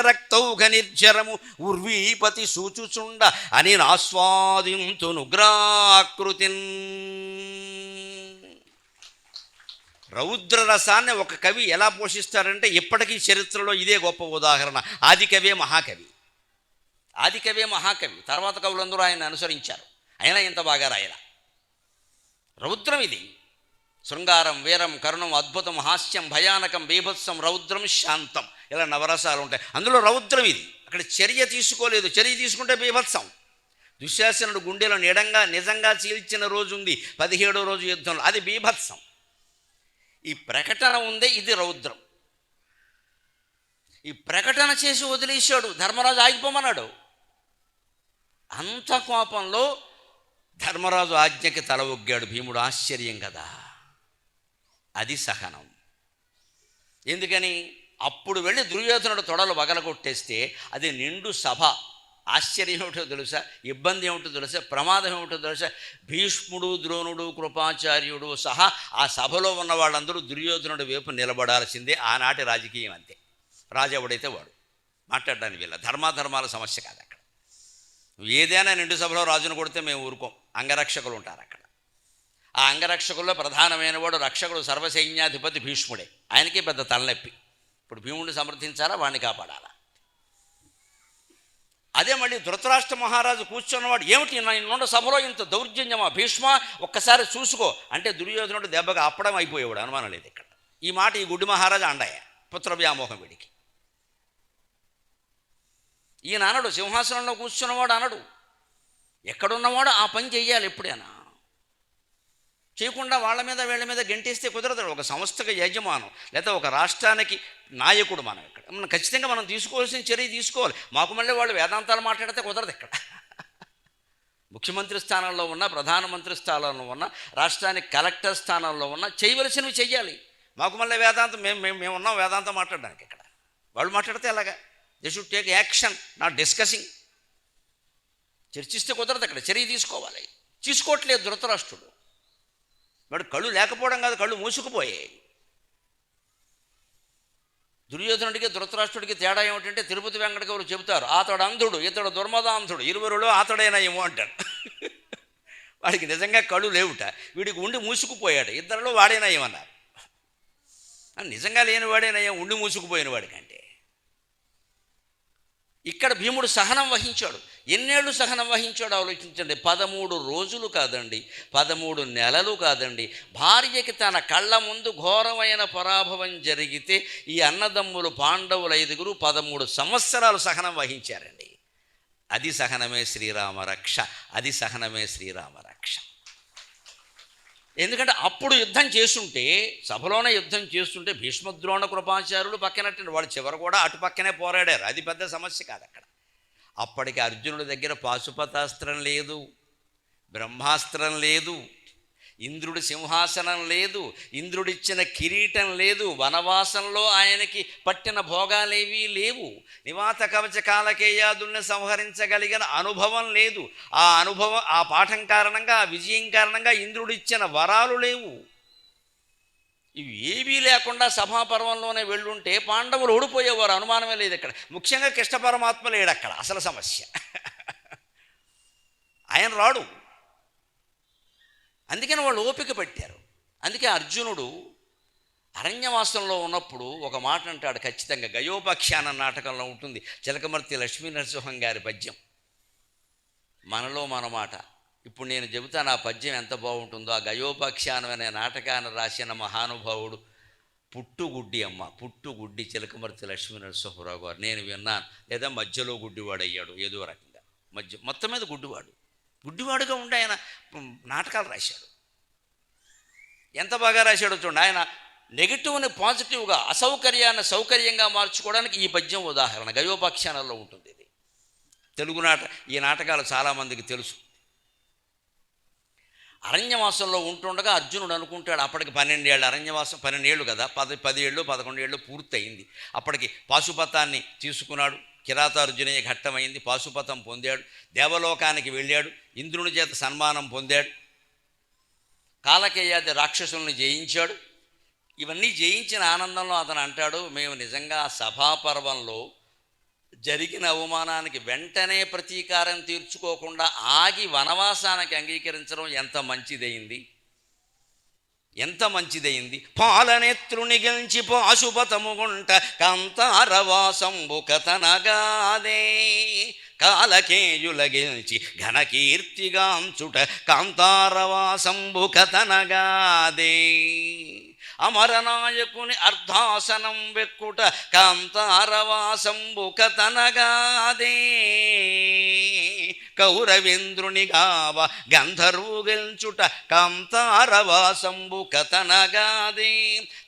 రక్తౌఘ నిర్జరము ఉర్వీపతి సూచుచుండ అని ఆస్వాదింతునుగ్రాకృతిన్. రౌద్రరసాన్ని ఒక కవి ఎలా పోషిస్తారంటే ఇప్పటికీ చరిత్రలో ఇదే గొప్ప ఉదాహరణ. ఆదికవే మహాకవి. తర్వాత కవులందరూ ఆయన అనుసరించారు, అయినా ఇంత బాగా రాయల. రౌద్రం ఇది. శృంగారం, వీరం, కరుణం, అద్భుతం, హాస్యం, భయానకం, బీభత్సం, రౌద్రం, శాంతం, ఇలా నవరసాలు ఉంటాయి. అందులో రౌద్రం ఇది. అక్కడ చర్య తీసుకోలేదు, చర్య తీసుకుంటే బీభత్సం. దుశ్శాసనుడు గుండెలో నిజంగా చీల్చిన రోజు ఉంది, 17వ రోజు యుద్ధంలో, అది బీభత్సం. ఈ ప్రకటన ఉందే, ఇది రౌద్రం. ఈ ప్రకటన చేసి వదిలేశాడు. ధర్మరాజు ఆగిపోమన్నాడు. అంత కోపంలో ధర్మరాజు ఆజ్ఞకి తల ఒగ్గాడు భీముడు. ఆశ్చర్యం కదా, అది సహనం. ఎందుకని అప్పుడు వెళ్ళి దుర్యోధనుడు తొడలు పగలగొట్టేస్తే అది నిండు సభ. ఆశ్చర్యం ఏమిటో తెలుసా, ఇబ్బంది ఏమిటో తెలుసా, ప్రమాదం ఏమిటో తెలుసా. భీష్ముడు, ద్రోణుడు, కృపాచార్యుడు సహా ఆ సభలో ఉన్న వాళ్ళందరూ దుర్యోధనుడి వైపు నిలబడాల్సిందే. ఆనాటి రాజకీయం అంతే. రాజు ఎవడైతే వాడు మాట్లాడడానికి వీళ్ళ ధర్మాధర్మాల సమస్య కాదు అక్కడ. ఏదైనా నిండు సభలో రాజును కొడితే మేము ఊరుకోం. అంగరక్షకులు ఉంటారు అక్కడ. ఆ అంగరక్షకుల్లో ప్రధానమైన వాడు రక్షకుడు, సర్వసైన్యాధిపతి భీష్ముడే. ఆయనకి పెద్ద తలనొప్పి. ఇప్పుడు భీముడిని సమర్థించాలా, వాడిని కాపాడాలా. అదే మళ్ళీ ధృతరాష్ట్ర మహారాజు కూర్చున్నవాడు, ఏమిటి నిన్న సభలో ఇంత దౌర్జన్యమా భీష్మ, ఒక్కసారి చూసుకో అంటే దుర్యోధనుడు దెబ్బగా అప్పడం అయిపోయేవాడు, అనుమానం లేదు ఇక్కడ. ఈ మాట ఈ గుడ్డి మహారాజు అండాయ, పుత్ర వ్యామోహం వీడికి. ఈయన అనడు, సింహాసనంలో కూర్చున్నవాడు అనడు. ఎక్కడున్నవాడు ఆ పని చెయ్యాలి. ఎప్పుడైనా చేయకుండా వాళ్ళ మీద వీళ్ళ మీద గెంటేస్తే కుదరదు. ఒక సంస్థకు యజమానం లేదా ఒక రాష్ట్రానికి నాయకుడు మనం ఇక్కడ. ఖచ్చితంగా మనం తీసుకోవాల్సిన చర్య తీసుకోవాలి. మాకు మళ్ళీ వాళ్ళు వేదాంతాలు మాట్లాడితే కుదరదు ఇక్కడ. ముఖ్యమంత్రి స్థానంలో ఉన్న, ప్రధానమంత్రి స్థానంలో ఉన్న, రాష్ట్రానికి కలెక్టర్ స్థానంలో ఉన్న చేయవలసినవి చెయ్యాలి. మాకు మళ్ళీ వేదాంతం మేము ఉన్నాం వేదాంతం మాట్లాడడానికి ఇక్కడ. వాళ్ళు మాట్లాడితే అలాగా. They should take action, not discussing. చర్చిస్తే కుదరదు అక్కడ, చర్య తీసుకోవాలి. తీసుకోవట్లేదు ధృతరాష్ట్రుడు. వాడు కళ్ళు లేకపోవడం కాదు, కళ్ళు మూసుకుపోయాయి. దుర్యోధనుడికి ధృతరాష్ట్రుడికి తేడా ఏమిటంటే, తిరుపతి వెంకటకవులు చెబుతారు, అతడు అంధుడు ఇతడు దుర్మదాంధుడు, ఇరువురులో అతడైనా ఏమో అంటాడు. వాడికి నిజంగా కళ్ళు లేవుట, వీడికి ఉండి మూసుకుపోయాడు. ఇద్దరిలో వాడైనా ఏమన్నారు. నిజంగా లేని వాడైనా ఉండి మూసుకుపోయిన వాడికంటే. ఇక్కడ భీముడు సహనం వహించాడు. ఎన్నేళ్ళు సహనం వహించాడు ఆలోచించండి. 13 రోజులు కాదండి, 13 నెలలు కాదండి. భార్యకి తన కళ్ళ ముందు ఘోరమైన పరాభవం జరిగితే ఈ అన్నదమ్ములు పాండవులు 5 13 సంవత్సరాలు సహనం వహించారండి. అది సహనమే శ్రీరామరక్ష, అది సహనమే శ్రీరామరక్ష. ఎందుకంటే అప్పుడు యుద్ధం చేస్తుంటే, సభలోనే యుద్ధం చేస్తుంటే భీష్మద్రోణ కృపాచార్యులు పక్కనట్టు వాళ్ళు చివరి కూడా అటు పక్కనే పోరాడారు. అది పెద్ద సమస్య కాదు అక్కడ. అప్పటికి అర్జునుడి దగ్గర పాశుపతాస్త్రం లేదు, బ్రహ్మాస్త్రం లేదు, ఇంద్రుడి సింహాసనం లేదు, ఇంద్రుడిచ్చిన కిరీటం లేదు, వనవాసంలో ఆయనకి పట్టిన భోగాలేవీ లేవు, నివాత కవచ కాలకేయాదుల్ని సంహరించగలిగిన అనుభవం లేదు. ఆ అనుభవం, ఆ పాఠం కారణంగా, ఆ విజయం కారణంగా ఇంద్రుడిచ్చిన వరాలు లేవు. ఇవి ఏవీ లేకుండా సభాపర్వంలోనే వెళ్ళుంటే పాండవులు ఓడిపోయేవారు, అనుమానమే లేదు. ఇక్కడ ముఖ్యంగా కృష్ణ పరమాత్మ లేడు అక్కడ అసలు సమస్య. ఆయన రాడు. అందుకని వాళ్ళు ఓపిక పెట్టారు. అందుకే అర్జునుడు అరణ్యవాసంలో ఉన్నప్పుడు ఒక మాట అంటాడు ఖచ్చితంగా. గయోపాఖ్యాన నాటకంలో ఉంటుంది, చిలకమర్తి లక్ష్మీ నరసింహం గారి పద్యం, మనలో మన మాట. ఇప్పుడు నేను చెబుతాను ఆ పద్యం ఎంత బాగుంటుందో. ఆ గయోపాఖ్యానం అనే నాటకాన్ని రాసిన మహానుభావుడు పుట్టుగుడ్డి అమ్మ, పుట్టుగుడ్డి చిలకమర్తి లక్ష్మీ నరసింహరావు గారు. నేను విన్నాను, లేదా మధ్యలో గుడ్డివాడు అయ్యాడు ఏదో రకంగా, మొత్తం మీద గుడ్డివాడుగా ఉండి ఆయన నాటకాలు రాశాడు. ఎంత బాగా రాశాడో చూడండి. ఆయన నెగిటివ్ని పాజిటివ్గా, అసౌకర్యాన్ని సౌకర్యంగా మార్చుకోవడానికి ఈ పద్యం ఉదాహరణ. గయోపాఖ్యానాల్లో ఉంటుంది ఇది. తెలుగు ఈ నాటకాలు చాలామందికి తెలుసు. అరణ్యవాసంలో ఉంటుండగా అర్జునుడు అనుకుంటాడు, అప్పటికి 12 ఏళ్ళ అరణ్యవాసం, 12 ఏళ్ళు కదా, 10 ఏళ్ళు 11 ఏళ్ళు పూర్తయింది. అప్పటికి పాశుపతాన్ని తీసుకున్నాడు, కిరాతార్జునీయ ఘట్టమైంది, పాశుపతం పొందాడు, దేవలోకానికి వెళ్ళాడు, ఇంద్రుని చేత సన్మానం పొందాడు, కాలకేయాది రాక్షసుల్ని జయించాడు. ఇవన్నీ జయించిన ఆనందంలో అతను అంటాడు, మేము నిజంగా సభాపర్వంలో జరిగిన అవమానానికి వెంటనే ప్రతీకారం తీర్చుకోకుండా ఆగి వనవాసానికి అంగీకరించడం ఎంత మంచిదైంది, ఎంత మంచిదైంది. పాలనేత్రుని గెలిచి పాశుపతముగుంట కాంతారవాసంబు కథనగాదే, కాలకేయుల గెలిచి ఘనకీర్తిగాంచుట కాంతారవాసంబు కథనగాదే, అమరనాయకుని అర్ధాసనం వెక్కుట కాంతారవాసంబు కథనగాదే, కౌరవేంద్రుని గావ గంధర్వు గెల్చుట కాంతారవాసంబు కథనగాదే,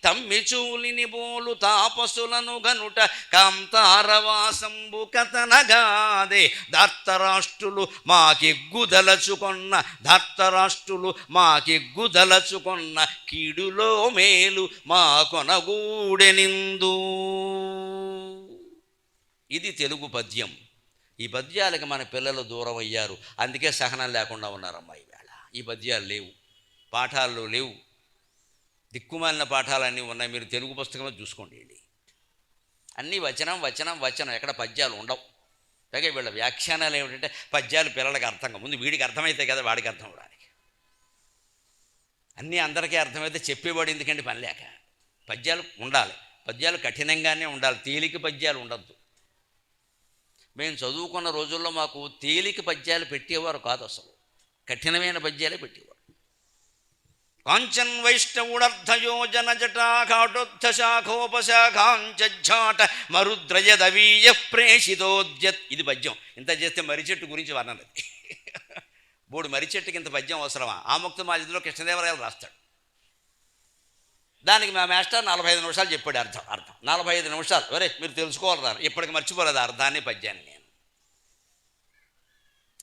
తమ్మిచూలిని బోలు తాపసులను గనుట కాంతారవాసంబు కథనగాదే, ధార్తరాష్ట్రులు మాకెగ్గుదలచుకొన్న, ధార్తరాష్ట్రులు మాకెగ్గుదలచుకొన్న కీడులో మేలు మా కొనగూడెనిందు. ఇది తెలుగు పద్యం. ఈ పద్యాలకు మన పిల్లలు దూరం అయ్యారు, అందుకే సహనం లేకుండా ఉన్నారమ్మా ఈవేళ. ఈ పద్యాలు లేవు, పాఠాల్లో లేవు, దిక్కుమాలిన పాఠాలన్నీ ఉన్నాయి. మీరు తెలుగు పుస్తకమే చూసుకోండి, అన్నీ వచనం వచనం వచనం, ఎక్కడ పద్యాలు ఉండవు. అలాగే వీళ్ళ వ్యాఖ్యానాలు ఏమిటంటే పద్యాలు పిల్లలకి అర్థంగా, ముందు వీడికి అర్థమైతే కదా వాడికి అర్థం అవడానికి. అన్నీ అందరికీ అర్థమైతే చెప్పేవాడు ఎందుకంటే పని లేక. పద్యాలు ఉండాలి, పద్యాలు కఠినంగానే ఉండాలి, తేలిక పద్యాలు ఉండద్దు. మేము చదువుకున్న రోజుల్లో మాకు తేలిక పద్యాలు పెట్టేవారు కాదు, అసలు కఠినమైన పద్యాలే పెట్టేవారు. కాంచన్ వైష్ణవుడర్థయోజన జటాఘాటోత్థ శాఖోపశాఖాంచాట మరుద్రయదవీయ ప్రేషితోద్యత్. ఇది పద్యం. ఇంత చేస్తే మర్రి చెట్టు గురించి వర్ణనది. బోడు మర్రి చెట్టుకి ఇంత పద్యం అవసరమా? ఆముక్త మాజిదిలో కృష్ణదేవరాయలు రాస్తాడు. దానికి మా మాస్టర్ 45 నిమిషాలు చెప్పాడు అర్థం. 45 నిమిషాలు. ఒరే మీరు తెలుసుకోవాలి రా, ఇప్పటికి మర్చిపోలేదు అర్థాన్ని పద్యాన్ని నేను.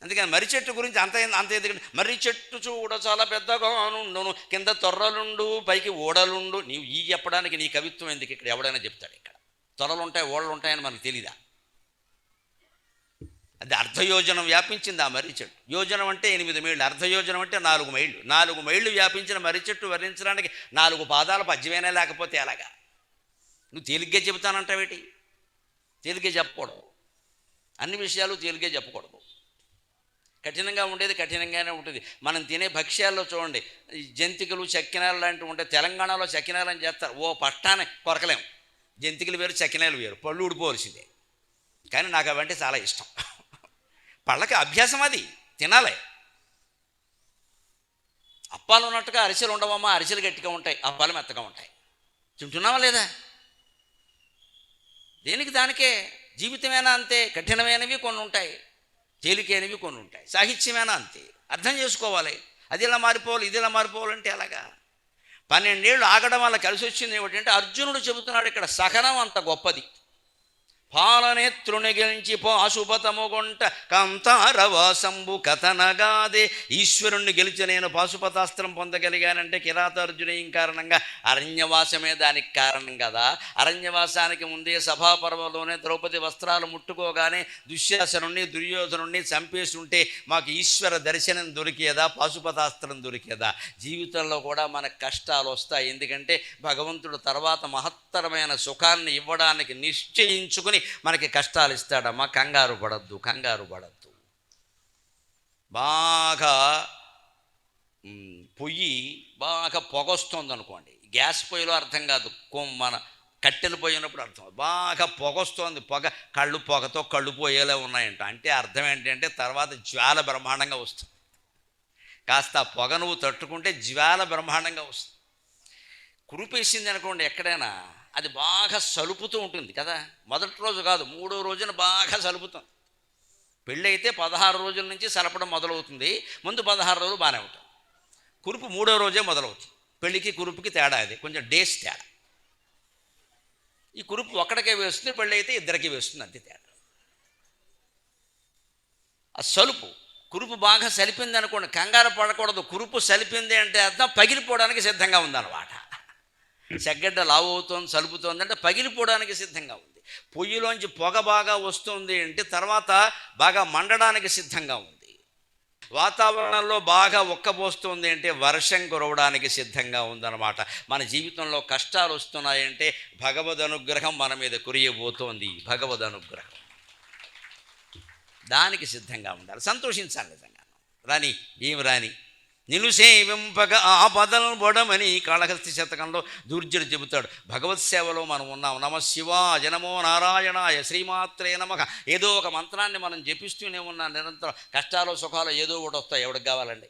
అందుకని మర్రి చెట్టు గురించి అంత ఎందుకంటే, మర్రి చెట్టు చూడ చాలా పెద్దగా నుండును, కింద తొర్రలుండు పైకి ఓడలుండు. నీవు ఈ చెప్పడానికి నీ కవిత్వం ఎందుకు? ఇక్కడ ఎవడైనా చెప్తాడు ఇక్కడ తొరలు ఉంటాయి ఓడలు ఉంటాయని మనకు తెలీదా? అది అర్ధయోజనం వ్యాపించింది ఆ మర్రి చెట్టు. యోజనం అంటే 8 మైళ్ళు, అర్ధయోజనం అంటే 4 మైళ్ళు. 4 మైళ్ళు వ్యాపించిన మర్రి చెట్టు వర్ణించడానికి 4 పాదాల పద్యమైనా లేకపోతే ఎలాగా? నువ్వు తేలిగ్గా చెబుతానంటావేటి? తేలిగ్గా చెప్పకూడదు, అన్ని విషయాలు తేలిగ్గా చెప్పకూడదు. కఠినంగా ఉండేది కఠినంగానే ఉంటుంది. మనం తినే భక్ష్యాల్లో చూడండి, జంతికలు చక్కినాలు లాంటివి ఉంటాయి. తెలంగాణలో చక్కినాలు అని చేస్తారు, ఓ పట్టానే కొరకలేము. జంతికలు వేరు, చక్కినాలు వేరు, పళ్ళు ఊడిపోవలసిందే. కానీ నాకు అవంటే చాలా ఇష్టం. పళ్ళకి అభ్యాసం, అది తినాలి. అప్పాలు ఉన్నట్టుగా అరిసెలు ఉండవమ్మా, అరిసెలు గట్టిగా ఉంటాయి, అప్పాలు మెత్తగా ఉంటాయి. తింటున్నావా లేదా? దేనికి దానికే. జీవితమేనా అంతే, కఠినమైనవి కొన్ని ఉంటాయి, తేలికైనవి కొన్ని ఉంటాయి. సాహిత్యమేనా అంతే, అర్థం చేసుకోవాలి. అది ఇలా మారిపోవాలి, ఇది ఇలా మారిపోవాలంటే అలాగా 12 ఏళ్ళు ఆగడం వల్ల కలిసి వచ్చింది ఏమిటంటే, అర్జునుడు చెబుతున్నాడు ఇక్కడ, సహనం అంత గొప్పది. పాలనేత్రుని గెలించి పాశుపతముగొంట కంతారవాసంబు కథనగాదే. ఈశ్వరుణ్ణి గెలిచి నేను పాశుపతాస్త్రం పొందగలిగానంటే కిరాతార్జునీయం కారణంగా, అరణ్యవాసమే దానికి కారణం కదా. అరణ్యవాసానికి ముందే సభాపర్వంలోనే ద్రౌపది వస్త్రాలు ముట్టుకోగానే దుశ్శాసనుణ్ణి దుర్యోధనుణ్ణి చంపేసి ఉంటే మాకు ఈశ్వర దర్శనం దొరికేదా, పాశుపతాస్త్రం దొరికేదా? జీవితంలో కూడా మనకు కష్టాలు వస్తాయి. ఎందుకంటే భగవంతుడు తర్వాత మహత్తరమైన సుఖాన్ని ఇవ్వడానికి నిశ్చయించుకుని మనకి కష్టాలు ఇస్తాడమ్మా. కంగారు పడద్దు, కంగారు పడద్దు. బాగా పొయ్యి బాగా పొగొస్తుంది అనుకోండి, గ్యాస్ పొయ్యిలో అర్థం కాదు, మన కట్టెలు పోయినప్పుడు అర్థం. బాగా పొగొస్తోంది, పొగ కళ్ళు పొగతో కళ్ళు పోయేలా ఉన్నాయంట. అంటే అర్థం ఏంటంటే తర్వాత జ్వాల బ్రహ్మాండంగా వస్తుంది. కాస్త పొగ నువ్వు తట్టుకుంటే జ్వాల బ్రహ్మాండంగా వస్తుంది. కురిపేసింది అనుకోండి ఎక్కడైనా, అది బాగా సలుపుతూ ఉంటుంది కదా. మొదటి రోజు కాదు, 3వ రోజున బాగా సలుపుతుంది. పెళ్ళి అయితే 16 రోజుల నుంచి సలపడం మొదలవుతుంది. ముందు 16 రోజులు బాగానే ఉంటుంది. కురుపు 3వ రోజే మొదలవుతుంది. పెళ్ళికి కురుపుకి తేడా, అది కొంచెం డేస్ తేడా. ఈ కురుపు ఒక్కడికే వేస్తుంది, పెళ్ళి అయితే ఇద్దరికి వేస్తుంది, అంతే తేడా. ఆ సలుపు, కురుపు బాగా సలిపింది అనుకోండి, కంగారు పడకూడదు. కురుపు సలిపింది అంటే అర్థం పగిలిపోవడానికి సిద్ధంగా ఉందన్నమాట. చెగ్గడ్డ లావు అవుతోంది, సలుపుతోంది అంటే పగిలిపోవడానికి సిద్ధంగా ఉంది. పొయ్యిలోంచి పొగ బాగా వస్తుంది అంటే తర్వాత బాగా మండడానికి సిద్ధంగా ఉంది. వాతావరణంలో బాగా ఉక్కబోస్తుంది అంటే వర్షం కురవడానికి సిద్ధంగా ఉందన్నమాట. మన జీవితంలో కష్టాలు వస్తున్నాయంటే భగవద్ అనుగ్రహం మన మీద కురియబోతోంది. భగవద్ అనుగ్రహం, దానికి సిద్ధంగా ఉండాలి, సంతోషించాలి నిజంగా. రాని ఏమి రాని నిన్ను సేవింపగ ఆపదల్ బొడమని కాళహస్తి శతకంలో దుర్జుడు చెబుతాడు. భగవత్ సేవలో మనం ఉన్నాం. నమ శివాయ, నమో నారాయణాయ, శ్రీమాత్రే నమః. ఏదో ఒక మంత్రాన్ని మనం జపిస్తూనే ఉన్నాం నిరంతరం. కష్టాలు సుఖాలు ఏదో ఒకటి వస్తాయి, ఎవడికి కావాలండి.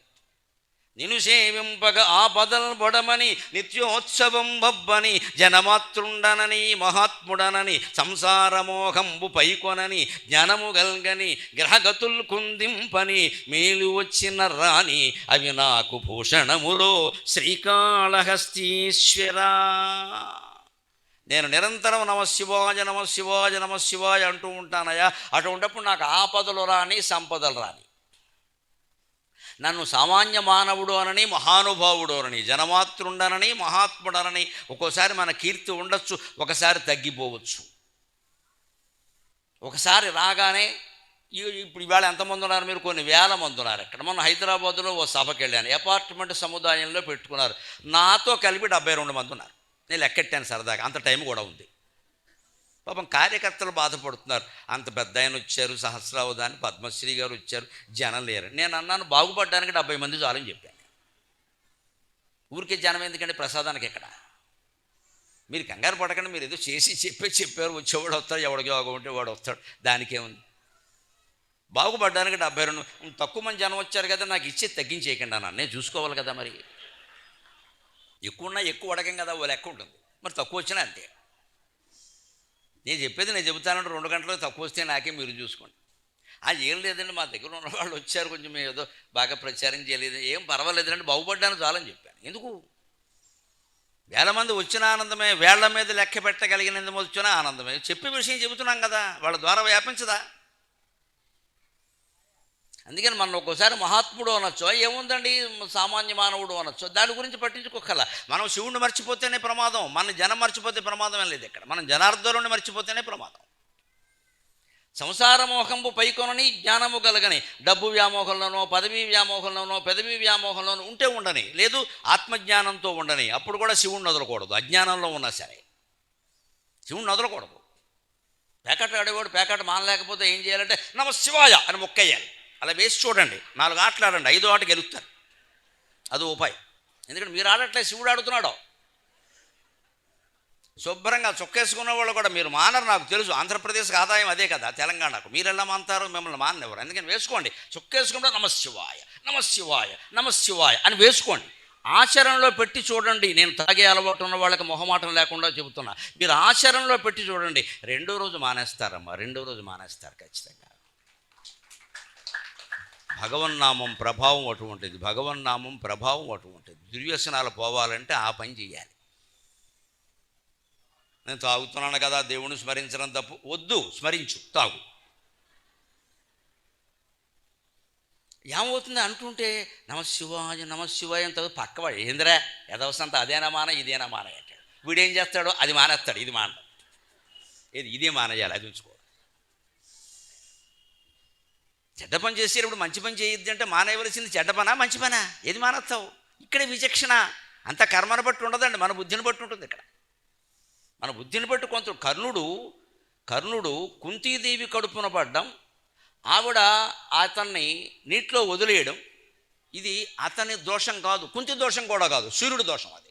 నిన్ను సేవింపగ ఆపదల్ బొడమని నిత్యోత్సవం బబ్బని జనమాతృండనని మహాత్ముడనని సంసారమోహంబు పైకొనని జ్ఞానము గల్గని గ్రహగతుల్ కుందింపని మేలు వచ్చిన రాని అవి నాకు భూషణములో శ్రీకాళహస్తీశ్వరా. నేను నిరంతరం నమశివాయ నమశివాయ నమశివాయ అంటూ ఉంటానయ్యా. అటువంటిప్పుడు నాకు ఆపదలు రాని సంపదలు రాని, నన్ను సామాన్య మానవుడు అనని మహానుభావుడు అనని జనమాతృండనని మహాత్ముడనని. ఒక్కోసారి మన కీర్తి ఉండొచ్చు, ఒకసారి తగ్గిపోవచ్చు. ఒకసారి రాగానే ఇప్పుడు ఇవాళ ఎంతమంది ఉన్నారు మీరు? కొన్ని వేల మంది ఉన్నారు. ఇక్కడ మొన్న హైదరాబాద్లో ఓ సభకి వెళ్ళాను. అపార్ట్మెంట్ సముదాయంలో పెట్టుకున్నారు. నాతో కలిపి 72 మంది ఉన్నారు. నేను లెక్కెట్టాను సరదాగా, అంత టైం కూడా ఉంది. పాపం కార్యకర్తలు బాధపడుతున్నారు. అంత పెద్ద ఆయన వచ్చారు, సహస్రావధాని పద్మశ్రీ గారు వచ్చారు, జనం లేరు. నేను అన్నాను బాగుపడడానికి 70 మంది చాలని చెప్పాను. ఊరికే జనం ఎందుకంటే ప్రసాదానికి ఎక్కడ. మీరు కంగారు పడకండి, మీరు ఏదో చేసి చెప్పారు, వచ్చేవాడు వస్తాడు, ఎవడికి యోగం ఉంటే వాడు వస్తాడు, దానికేముంది. బాగుపడడానికి 72, తక్కువ మంది జనం వచ్చారు కదా, నాకు ఇచ్చేది తగ్గించేయకండి అన్నాను. నేను చూసుకోవాలి కదా, మరి ఎక్కువ ఉన్నా ఎక్కువ అడగం కదా, ఓ లెక్క ఉంటుంది. మరి తక్కువ వచ్చినా అంతే. నేను చెప్పేది నేను చెబుతానంటే 2 గంటలు తక్కువ వస్తే నాకే మీరు చూసుకోండి. అది ఏం లేదండి, మా దగ్గర ఉన్న వాళ్ళు వచ్చారు, కొంచెం ఏదో బాగా ప్రచారం చేయలేదు, ఏం పర్వాలేదండి, బాగుపడ్డాను చాలని చెప్పాను. ఎందుకు? 1000 మంది వచ్చిన ఆనందమే, వేళ్ల మీద లెక్క పెట్టగలిగినంత వచ్చిన ఆనందమే. చెప్పే విషయం చెబుతున్నాం కదా, వాళ్ళ ద్వారా వ్యాపించదా? అందుకని మనం ఒక్కోసారి మహాత్ముడు అనొచ్చు, ఏముందండి సామాన్య మానవుడు అనొచ్చు, దాని గురించి పట్టించుకోకల. మనం శివుడిని మర్చిపోతేనే ప్రమాదం, మన జనం మర్చిపోతే ప్రమాదం లేదు. ఇక్కడ మనం జనార్దనుని మర్చిపోతేనే ప్రమాదం. సంసార మోహంబు పైకొనని జ్ఞానము కలగని. డబ్బు వ్యామోహంలోనో పదవీ వ్యామోహంలోనో పెదవి వ్యామోహంలోనో ఉంటే ఉండని, లేదు ఆత్మజ్ఞానంతో ఉండని. అప్పుడు కూడా శివుణ్ణి వదలకూడదు. అజ్ఞానంలో ఉన్నా సరే శివుణ్ణి వదలకూడదు. పేకాట ఆడేవాడు పేకాట మానలేకపోతే ఏం చేయాలంటే నమ శివాయ అని మొక్కేయాలి. అలా వేసి చూడండి, 4 ఆటలు ఆడండి, 5వ ఆట గెలుస్తారు. అది ఉపాయం. ఎందుకంటే మీరు ఆడట్లే, శివుడు ఆడుతున్నాడు. శుభ్రంగా చొక్కేసుకున్న వాళ్ళు కూడా మీరు మానరు, నాకు తెలుసు. ఆంధ్రప్రదేశ్కి ఆదాయం అదే కదా, తెలంగాణకు. మీరు ఎలా మానతారు? మిమ్మల్ని మాననివ్వరు. అందుకని వేసుకోండి, చొక్కేసుకుంటే నమశివాయ నమశివాయ నమశివాయ అని వేసుకోండి. ఆచరణలో పెట్టి చూడండి. నేను తాగే అలవాటు ఉన్న వాళ్ళకి మొహమాటం లేకుండా చెబుతున్నా, మీరు ఆచరణలో పెట్టి చూడండి. రెండో రోజు మానేస్తారమ్మా, రెండో రోజు మానేస్తారు ఖచ్చితంగా. భగవన్నామం ప్రభావం అటువంటిది, భగవన్నామం ప్రభావం అటువంటిది. దుర్వ్యసనాలు పోవాలంటే ఆ పని చేయాలి. నేను తాగుతున్నాను కదా, దేవుని స్మరించడం తప్పు. వద్దు, స్మరించు, తాగు. ఏమవుతుంది అంటుంటే నమశివాయ నమశివాయ అంత పక్కవాడు ఏందిరా యదవసంతా అదేనా మాన ఇదేనా మాన అంటాడు. వీడేం చేస్తాడో అది మానేస్తాడు, ఇది మాన ఇదే మానేయాలి, అది ఉంచుకో. చెడ్డ పని చేసేటప్పుడు మంచి పని చేయొద్దు అంటే మానేయవలసింది చెడ్డ పనా మంచి పనా? ఏది మానేస్తావు? ఇక్కడే విచక్షణ. అంత కర్మను బట్టి ఉండదండి, మన బుద్ధిని బట్టి ఉంటుంది. ఇక్కడ మన బుద్ధిని బట్టి కొంత కర్ణుడు కుంతీదేవి కడుపున పడ్డం, ఆవిడ అతన్ని నీటిలో వదిలేయడం, ఇది అతని దోషం కాదు, కుంతి దోషం కూడా కాదు, సూర్యుడి దోషం. అది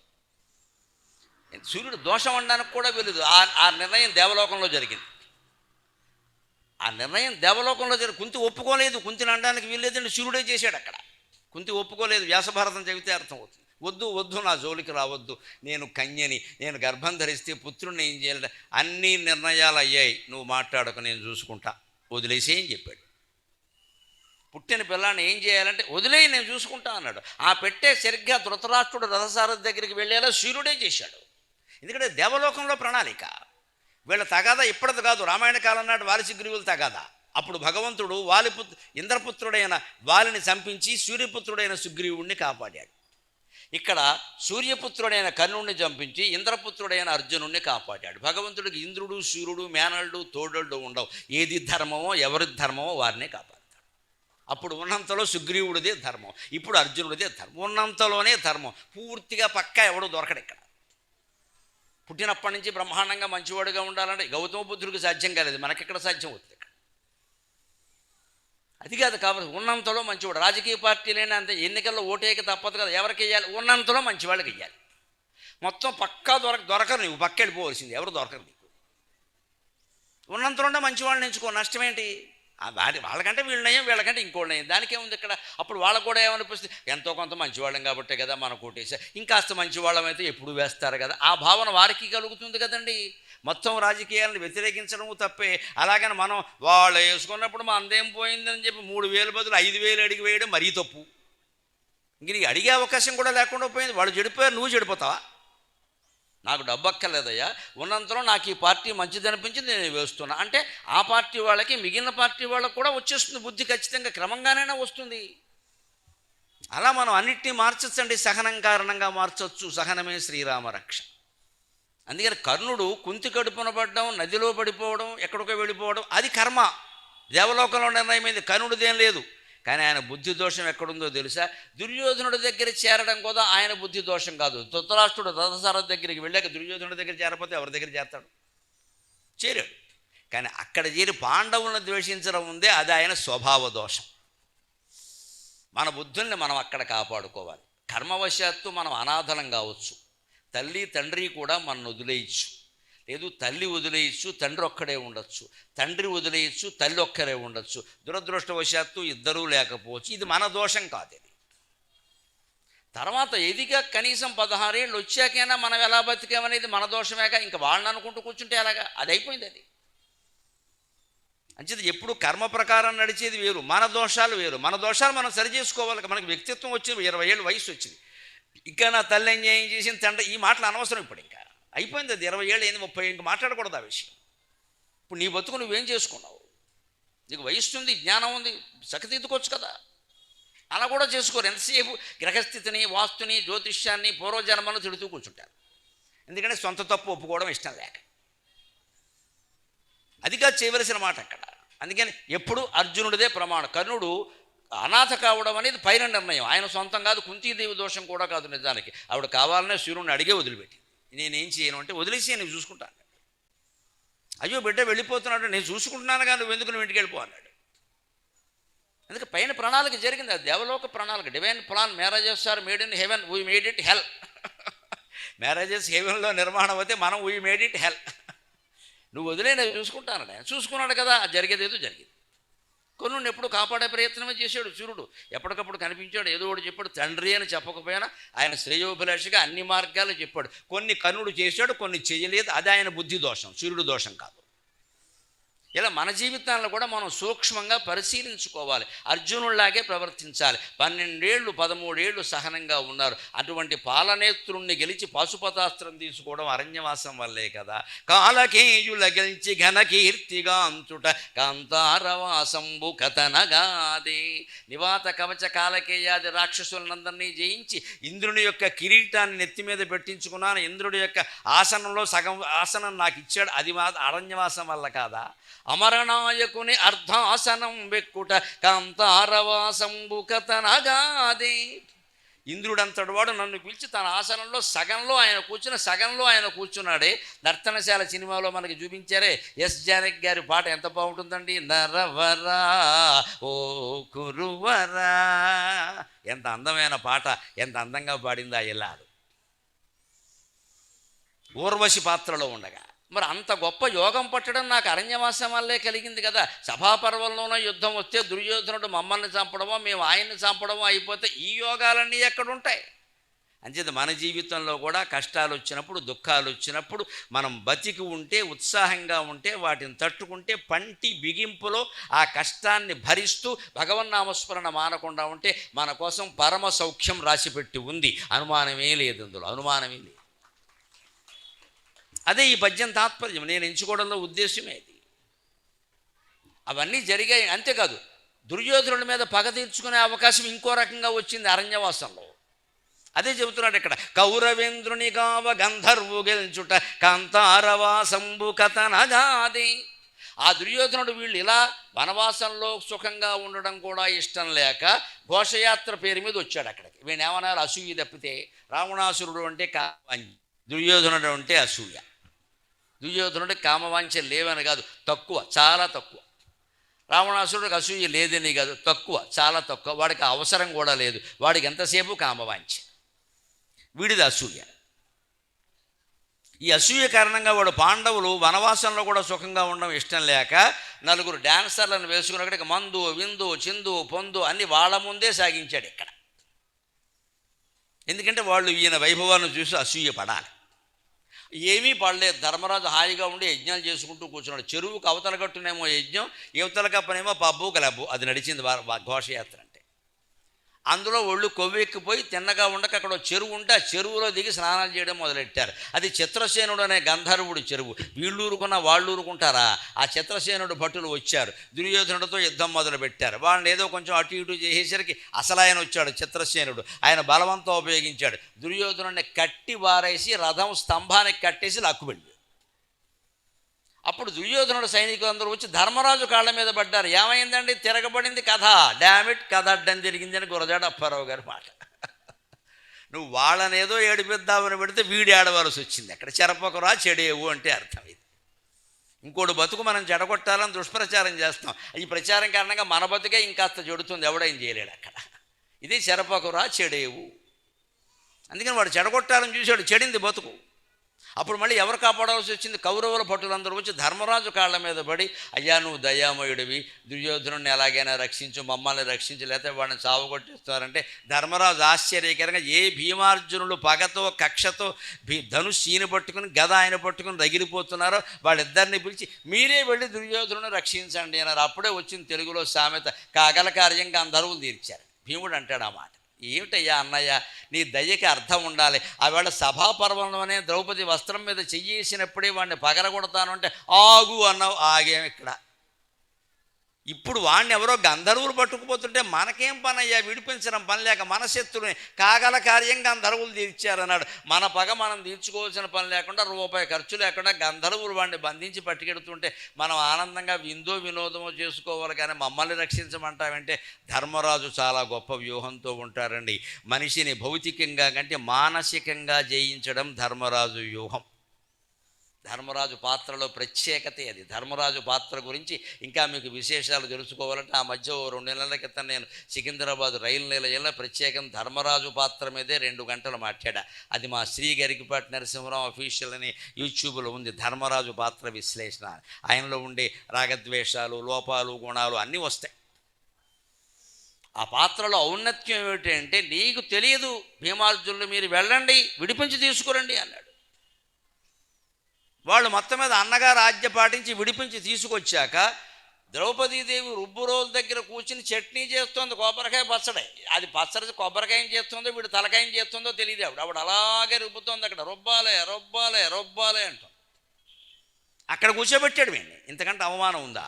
సూర్యుడు దోషం అనడానికి కూడా వెళ్ళదు. ఆ నిర్ణయం దేవలోకంలో జరిగింది. ఆ నిర్ణయం దేవలోకంలో కుంతి ఒప్పుకోలేదు. కుంతిని అనడానికి వీల్లేదండి, సూర్యుడే చేశాడు అక్కడ. కుంతి ఒప్పుకోలేదు. వ్యాసభారతం చదివితే అర్థమవుతుంది. వద్దు వద్దు, నా జోలికి రావద్దు, నేను కన్యని, నేను గర్భం ధరిస్తే పుత్రుడిని ఏం చేయాలి, అన్ని నిర్ణయాలు అయ్యాయి, నువ్వు మాట్లాడక నేను చూసుకుంటా, వదిలేసేయని చెప్పాడు. పుట్టిన పిల్లాన్ని ఏం చేయాలంటే వదిలేయి, నేను చూసుకుంటా అన్నాడు. ఆ పెట్టే సరిగ్గా ధృతరాష్ట్రుడు రథసారథి దగ్గరికి వెళ్ళేలా సూర్యుడే చేశాడు. ఎందుకంటే దేవలోకంలో ప్రణాళిక. వీళ్ళ తగాదా ఇప్పటిది కాదు, రామాయణ కాలం నాటి వాలి సుగ్రీవులు తగాదా. అప్పుడు భగవంతుడు ఇంద్రపుత్రుడైన వాలిని చంపించి సూర్యపుత్రుడైన సుగ్రీవుణ్ణి కాపాడాడు. ఇక్కడ సూర్యపుత్రుడైన కర్ణుడిని చంపించి ఇంద్రపుత్రుడైన అర్జునుడిని కాపాడాడు. భగవంతుడికి ఇంద్రుడు సూర్యుడు మేనల్డు తోడళ్ళు ఉండవు. ఏది ధర్మమో ఎవరి ధర్మమో వారినే కాపాడతాడు. అప్పుడు ఉన్నంతలో సుగ్రీవుడిదే ధర్మం, ఇప్పుడు అర్జునుడిదే ధర్మం. ఉన్నంతలోనే ధర్మం, పూర్తిగా పక్కా ఎవడు దొరకడు. ఇక్కడ పుట్టినప్పటి నుంచి బ్రహ్మాండంగా మంచివాడుగా ఉండాలంటే గౌతమ బుద్ధుడికి సాధ్యం కాలేదు, మనకెక్కడ సాధ్యం అవుతుంది? అది కాదు. కాబట్టి ఉన్నంతలో మంచివాడు. రాజకీయ పార్టీలైనా అంతే, ఎన్నికల్లో ఓటేక తప్పదు కదా, ఎవరికి వెయ్యాలి? ఉన్నంతలో మంచివాళ్ళకి వెయ్యాలి. మొత్తం పక్కా దొరకరు, నువ్వు పక్క వెళ్ళిపోవలసింది, ఎవరు దొరకరు నీకు. ఉన్నంతలో మంచివాళ్ళని ఎంచుకో, నష్టమేంటి? వాళ్ళకంటే వీళ్ళ నయం, వీళ్ళకంటే ఇంకోళ్ళ నయం, దానికేముంది ఇక్కడ? అప్పుడు వాళ్ళకు కూడా ఏమనిపిస్తుంది, ఎంతో కొంత మంచివాళ్ళం కాబట్టే కదా మనకు ఓటేసా, ఇంకాస్త మంచివాళ్ళం అయితే ఎప్పుడు వేస్తారు కదా, ఆ భావన వారికి కలుగుతుంది కదండి. మొత్తం రాజకీయాలను వ్యతిరేకించడము తప్పే. అలాగని మనం వాళ్ళు వేసుకున్నప్పుడు మా అందేం పోయిందని చెప్పి 3,000 బదులు 5,000 అడిగి వేయడం మరీ తప్పు. ఇంక నీకు అడిగే అవకాశం కూడా లేకుండా పోయింది. వాళ్ళు చెడిపోయారు, నువ్వు చెడిపోతావా? నాకు డబ్బు అక్కర్లేదయ్యా, ఉన్నంతలో నాకు ఈ పార్టీ మంచిది అనిపించింది, నేను వేస్తున్నా అంటే ఆ పార్టీ వాళ్ళకి మిగిలిన పార్టీ వాళ్ళకు కూడా వచ్చేస్తుంది బుద్ధి, ఖచ్చితంగా క్రమంగానైనా వస్తుంది. అలా మనం అన్నిటినీ మార్చొచ్చండి, సహనం కారణంగా మార్చొచ్చు. సహనమే శ్రీరామ రక్ష. అందుకని కర్ణుడు కుంతి కడుపున పడడం, నదిలో పడిపోవడం, ఎక్కడికో వెళ్ళిపోవడం అది కర్మ, దేవలోకంలో నిర్ణయమైంది. కర్ణుడిదేం లేదు. కానీ ఆయన బుద్ధి దోషం ఎక్కడుందో తెలుసా? దుర్యోధనుడి దగ్గర చేరడం కూడా ఆయన బుద్ధి దోషం కాదు. ధృతరాష్ట్రుడు రథసారథి దగ్గరికి వెళ్ళాక దుర్యోధనుడి దగ్గర చేరకపోతే ఎవరి దగ్గర చేస్తాడు? చేరాడు. కానీ అక్కడ చేరి పాండవులను ద్వేషించడం ఉందే, అది ఆయన స్వభావ దోషం. మన బుద్ధుల్ని మనం అక్కడ కాపాడుకోవాలి. కర్మవశాత్తు మనం అనాథలం కావచ్చు, తల్లి తండ్రి కూడా మనం వదిలేయచ్చు. లేదు, తల్లి వదిలేయచ్చు, తండ్రి ఒక్కడే ఉండొచ్చు, తండ్రి వదిలేయచ్చు, తల్లి ఒక్కరే ఉండొచ్చు. దురదృష్టవశాత్తు ఇద్దరూ లేకపోవచ్చు. ఇది మన దోషం కాదు. ఇది తర్వాత ఎదిగా కనీసం 16 ఏళ్ళు వచ్చాకైనా మనం ఎలా బతికామనేది మన దోషమేక. ఇంకా వాళ్ళని అనుకుంటూ కూర్చుంటే ఎలాగా? అది అయిపోయింది. అది అంచేది ఎప్పుడు కర్మ ప్రకారం నడిచేది వేరు, మన దోషాలు వేరు. మన దోషాలు మనం సరి చేసుకోవాలి. మనకి వ్యక్తిత్వం వచ్చింది, 20 ఏళ్ళు వయసు వచ్చింది, ఇంకా నా తల్లి ఏం చేసింది, తండ్రి, ఈ మాటలు అనవసరం. ఇప్పుడు ఇంకా అయిపోయింది. అది 20 ఏళ్ళు అయింది, 30 ఇంకా మాట్లాడకూడదు ఆ విషయం. ఇప్పుడు నీ బతుకు నువ్వేం చేసుకున్నావు? నీకు వయస్సు ఉంది, జ్ఞానం ఉంది, సఖతీదుకోవచ్చు కదా. అలా కూడా చేసుకోరు. ఎంతసేపు గ్రహస్థితిని, వాస్తుని, జ్యోతిష్యాన్ని, పూర్వజన్మలను తిడుతూ కూర్చుంటారు. ఎందుకంటే సొంత తప్పు ఒప్పుకోవడం ఇష్టం లేక. అదిగా చేయవలసిన మాట అక్కడ. అందుకని ఎప్పుడు అర్జునుడిదే ప్రమాణం. కర్ణుడు అనాథ కావడం అనేది పైన నిర్ణయం, ఆయన సొంతం కాదు. కుంతీదేవి దోషం కూడా కాదు. నిజానికి ఆవిడ కావాలనే సూర్యుడిని అడిగే వదిలిపెట్టి, నేనేం చేయను అంటే వదిలేసి నేను చూసుకుంటాను. అయ్యో బిడ్డ వెళ్ళిపోతున్నాడు, నేను చూసుకుంటున్నాను కానీ నువ్వు ఎందుకు, నువ్వు ఇంటికి వెళ్ళిపో అన్నాడు. అందుకే పైన ప్రణాళిక జరిగింది, అది దేవలోక ప్రణాళిక. Divine plan, marriages are made in heaven, we made it hell. Marriages హెవెన్లో నిర్మాణం అయితే మనం వీ మేడ్ ఇట్ హెల్. నువ్వు వదిలే నేను చూసుకుంటాను, చూసుకున్నాడు కదా, జరిగేదేదో జరిగింది. కొన్నుండి ఎప్పుడు కాపాడే ప్రయత్నమే చేశాడు సూర్యుడు, ఎప్పటికప్పుడు కనిపించాడు, ఏదో ఒకటి చెప్పాడు. తండ్రి అని చెప్పకపోయినా ఆయన శ్రేయోభిలాషిగా అన్ని మార్గాలు చెప్పాడు. కొన్ని కర్ణుడు చేశాడు, కొన్ని చేయలేదు. అది ఆయన బుద్ధి దోషం, సూర్యుడు దోషం కాదు. ఇలా మన జీవితాలను కూడా మనం సూక్ష్మంగా పరిశీలించుకోవాలి. అర్జునుడిలాగే ప్రవర్తించాలి. 12 ఏళ్ళు 13 ఏళ్ళు సహనంగా ఉన్నారు. అటువంటి పాలనేత్రుణ్ణి గెలిచి పాశుపతాస్త్రం తీసుకోవడం అరణ్యవాసం వల్లే కదా. కాలకేయుల గెలిచి ఘనకీర్తిగా అంచుట కాంతారవాసంబు కథనగాదే. నివాత కవచ కాలకేయాది రాక్షసులందరినీ జయించి ఇంద్రుని యొక్క కిరీటాన్ని నెత్తి మీద పెట్టించుకున్నాను. ఇంద్రుడి యొక్క ఆసనంలో సగం ఆసనం నాకు ఇచ్చాడు. అది అరణ్యవాసం వల్ల కాదా. అమరనాయకుని అర్ధాసనం వెక్కుట కాంతారవాసంబు కథనగాదే. ఇంద్రుడంతటి వాడు నన్ను పిలిచి తన ఆసనంలో సగంలో ఆయన కూర్చున్నాడే. నర్తనశాల సినిమాలో మనకి చూపించారే, ఎస్ జానకి గారి పాట ఎంత బాగుంటుందండి. నరవరా ఓ కురువరా, ఎంత అందమైన పాట, ఎంత అందంగా పాడిందా ఇల్లాలు ఊర్వశి పాత్రలో ఉండగా. మరి అంత గొప్ప యోగం పట్టడం నాకు అరణ్యవాసం వల్లే కలిగింది కదా. సభాపర్వంలోనో యుద్ధం వస్తే దుర్యోధనుడు మమ్మల్ని చంపడమో మేము ఆయన్ని చంపడమో అయిపోతే ఈ యోగాలన్నీ ఎక్కడుంటాయి? అంచేత మన జీవితంలో కూడా కష్టాలు వచ్చినప్పుడు, దుఃఖాలు వచ్చినప్పుడు మనం బతికి ఉంటే, ఉత్సాహంగా ఉంటే, వాటిని తట్టుకుంటే, పంటి బిగింపులో ఆ కష్టాన్ని భరిస్తూ భగవన్నామస్మరణ మానకుండా ఉంటే మన కోసం పరమ సౌఖ్యం రాసిపెట్టి ఉంది. అనుమానమే లేదు, అందులో అనుమానమే లేదు. అదే ఈ పద్యం తాత్పర్యం, నేను ఎంచుకోవడంలో ఉద్దేశమేది. అవన్నీ జరిగాయి. అంతేకాదు, దుర్యోధనుడి మీద పగ తీర్చుకునే అవకాశం ఇంకో రకంగా వచ్చింది అరణ్యవాసంలో. అదే చెబుతున్నాడు ఇక్కడ. కౌరవేంద్రుని గావ గంధర్వు గెల్చుట కాంతారవాసంబు కథనగాది. ఆ దుర్యోధనుడు వీళ్ళు ఇలా వనవాసంలో సుఖంగా ఉండడం కూడా ఇష్టం లేక ఘోషయాత్ర పేరు మీద వచ్చాడు అక్కడికి. వీళ్ళు ఏమన్నారు? అసూయ తప్పితే. రావణాసురుడు అంటే కామవాంఛ, దుర్యోధనుడు అంటే అసూయ. దుర్యోధనుడికి కామవాంఛ లేవని కాదు, తక్కువ, చాలా తక్కువ. రావణాసురుడికి అసూయ లేదని కాదు, తక్కువ, చాలా తక్కువ. వాడికి అవసరం కూడా లేదు. వాడికి ఎంతసేపు కామవాంఛ, వీడిది అసూయ. ఈ అసూయ కారణంగా వాడు పాండవులు వనవాసంలో కూడా సుఖంగా ఉండడం ఇష్టం లేక నలుగురు డాన్సర్లను వేసుకున్నక్కడికి మందు విందు చిందు పొందు అన్ని వాళ్ళ ముందే సాగించాడు ఇక్కడ. ఎందుకంటే వాళ్ళు ఈయన వైభవాన్ని చూసి అసూయ పడాలి. ఏమీ పడలేదు. ధర్మరాజు హాయిగా ఉండి యజ్ఞాలు చేసుకుంటూ కూర్చున్నాడు. చెరువుకు అవతల కట్టునేమో యజ్ఞం, యువతల కప్పనేమో పబ్బు క్లబ్బు. అది నడిచింది ఘోషయాత్ర అంటే. అందులో ఒళ్ళు కొవ్వెక్కిపోయి తిన్నగా ఉండక అక్కడ చెరువు ఉంటే ఆ చెరువులో దిగి స్నానాలు చేయడం మొదలెట్టారు. అది చిత్రసేనుడు అనే గంధర్వుడు చెరువు. వీళ్ళు ఊరుకున్నా వాళ్ళు ఊరుకుంటారా? ఆ చిత్రసేనుడు భటులు వచ్చారు, దుర్యోధనుడితో యుద్ధం మొదలుపెట్టారు. వాళ్ళని ఏదో కొంచెం అటు ఇటు చేసేసరికి అసలు ఆయన వచ్చాడు చిత్రసేనుడు. ఆయన బలవంతం ఉపయోగించాడు. దుర్యోధనుడిని కట్టి వారేసి రథం స్తంభానికి కట్టేసి లాక్కుబెళ్ళి. అప్పుడు దుర్యోధనుడు సైనికులందరూ వచ్చి ధర్మరాజు కాళ్ళ మీద పడ్డారు. ఏమైందండి? తిరగబడింది కథ, డామిట్ కథ అడ్డం జరిగిందని గురజాడ అప్పారావు గారి మాట. నువ్వు వాళ్ళనేదో ఏడిపిద్దామని పెడితే వీడి ఆడవలసి వచ్చింది. అక్కడ చెరపకురా చెడేవు అంటే అర్థం ఇది. ఇంకోటి బతుకు మనం చెడగొట్టాలని దుష్ప్రచారం చేస్తాం. ఈ ప్రచారం కారణంగా మన బతుకే ఇంకాస్త చెడుతుంది, ఎవడేం చేయలేడు అక్కడ. ఇది చెరపకురా చెడేవు. అందుకని వాడు చెడగొట్టాలని చూశాడు, చెడింది బతుకు. అప్పుడు మళ్ళీ ఎవరు కాపాడాల్సి వచ్చింది? కౌరవుల భటులందరూ వచ్చి ధర్మరాజు కాళ్ళ మీద పడి, అయ్యా నువ్వు దయామయుడివి, దుర్యోధనుడిని ఎలాగైనా రక్షించు, మమ్మల్ని రక్షించు, లేకపోతే వాడిని చావగొట్టేస్తారంటే ధర్మరాజు ఆశ్చర్యకరంగా ఏ భీమార్జునులు పగతో కక్షతో ధనుష్ ఈయన పట్టుకుని గద ఆయన పట్టుకుని రగిలిపోతున్నారో వాళ్ళిద్దరిని పిలిచి మీరే వెళ్ళి దుర్యోధనుని రక్షించండి అన్నారు. అప్పుడే వచ్చింది తెలుగులో సామెత, కాగల కార్యంగా గంధర్వులు తీర్చారు. భీముడు అంటాడు ఆ మాట. ఏమిటయ్యా అన్నయ్య, నీ దయకి అర్థం ఉండాలి. ఆవేళ సభాపర్వంలోనే ద్రౌపది వస్త్రం మీద చెయ్యేసినప్పుడే వాడిని పగలగొడతాను అంటే ఆగు అన్నావు, ఆగేం ఇక్కడ. ఇప్పుడు వాడిని ఎవరో గంధర్వులు పట్టుకుపోతుంటే మనకేం పని అయ్యా, విడిపించడం పని లేక మన శత్రువుని కాగల కార్యం గంధర్వులు తీర్చారన్నాడు. మన పగ మనం తీర్చుకోవాల్సిన పని లేకుండా, రూపాయి ఖర్చు లేకుండా గంధర్వులు వాడిని బంధించి పట్టుకెడుతుంటే మనం ఆనందంగా విందో వినోదమో చేసుకోవాలి. కానీ మమ్మల్ని రక్షించమంటామంటే ధర్మరాజు చాలా గొప్ప వ్యూహంతో ఉంటారండి. మనిషిని భౌతికంగా కంటే మానసికంగా జయించడం ధర్మరాజు వ్యూహం. ధర్మరాజు పాత్రలో ప్రత్యేకతే అది. ధర్మరాజు పాత్ర గురించి ఇంకా మీకు విశేషాలు తెలుసుకోవాలంటే ఆ మధ్య 2 నెలల క్రితం నేను సికింద్రాబాద్ రైలు నిలయంలో ప్రత్యేకం ధర్మరాజు పాత్ర మీదే 2 గంటలు మాట్లాడా. అది మా శ్రీ గరికపాటి నరసింహరావు అఫీషియల్ అని యూట్యూబ్లో ఉంది. ధర్మరాజు పాత్ర విశ్లేషణ. ఆయనలో ఉండే రాగద్వేషాలు, లోపాలు, గుణాలు అన్నీ వస్తాయి. ఆ పాత్రలో ఔన్నత్యం ఏమిటి అంటే, నీకు తెలియదు భీమార్జునులు, మీరు వెళ్ళండి విడిపించి తీసుకురండి అన్నాడు. వాళ్ళు మొత్తం మీద అన్నగారు ఆజ్ఞ పాటించి విడిపించి తీసుకొచ్చాక ద్రౌపదీదేవి రుబ్బురోల దగ్గర కూర్చుని చట్నీ చేస్తోంది, కొబ్బరికాయ పచ్చడి. అది పచ్చడి కొబ్బరికాయం చేస్తుందో వీడు తలకాయం చేస్తుందో తెలియదు. ఆవిడ అలాగే రుబ్బుతోంది. అక్కడ రుబ్బాలే రుబ్బాలే రుబ్బాలే అంటాం. అక్కడ కూర్చోబెట్టాడు వీడిని. ఇంతకంటే అవమానం ఉందా?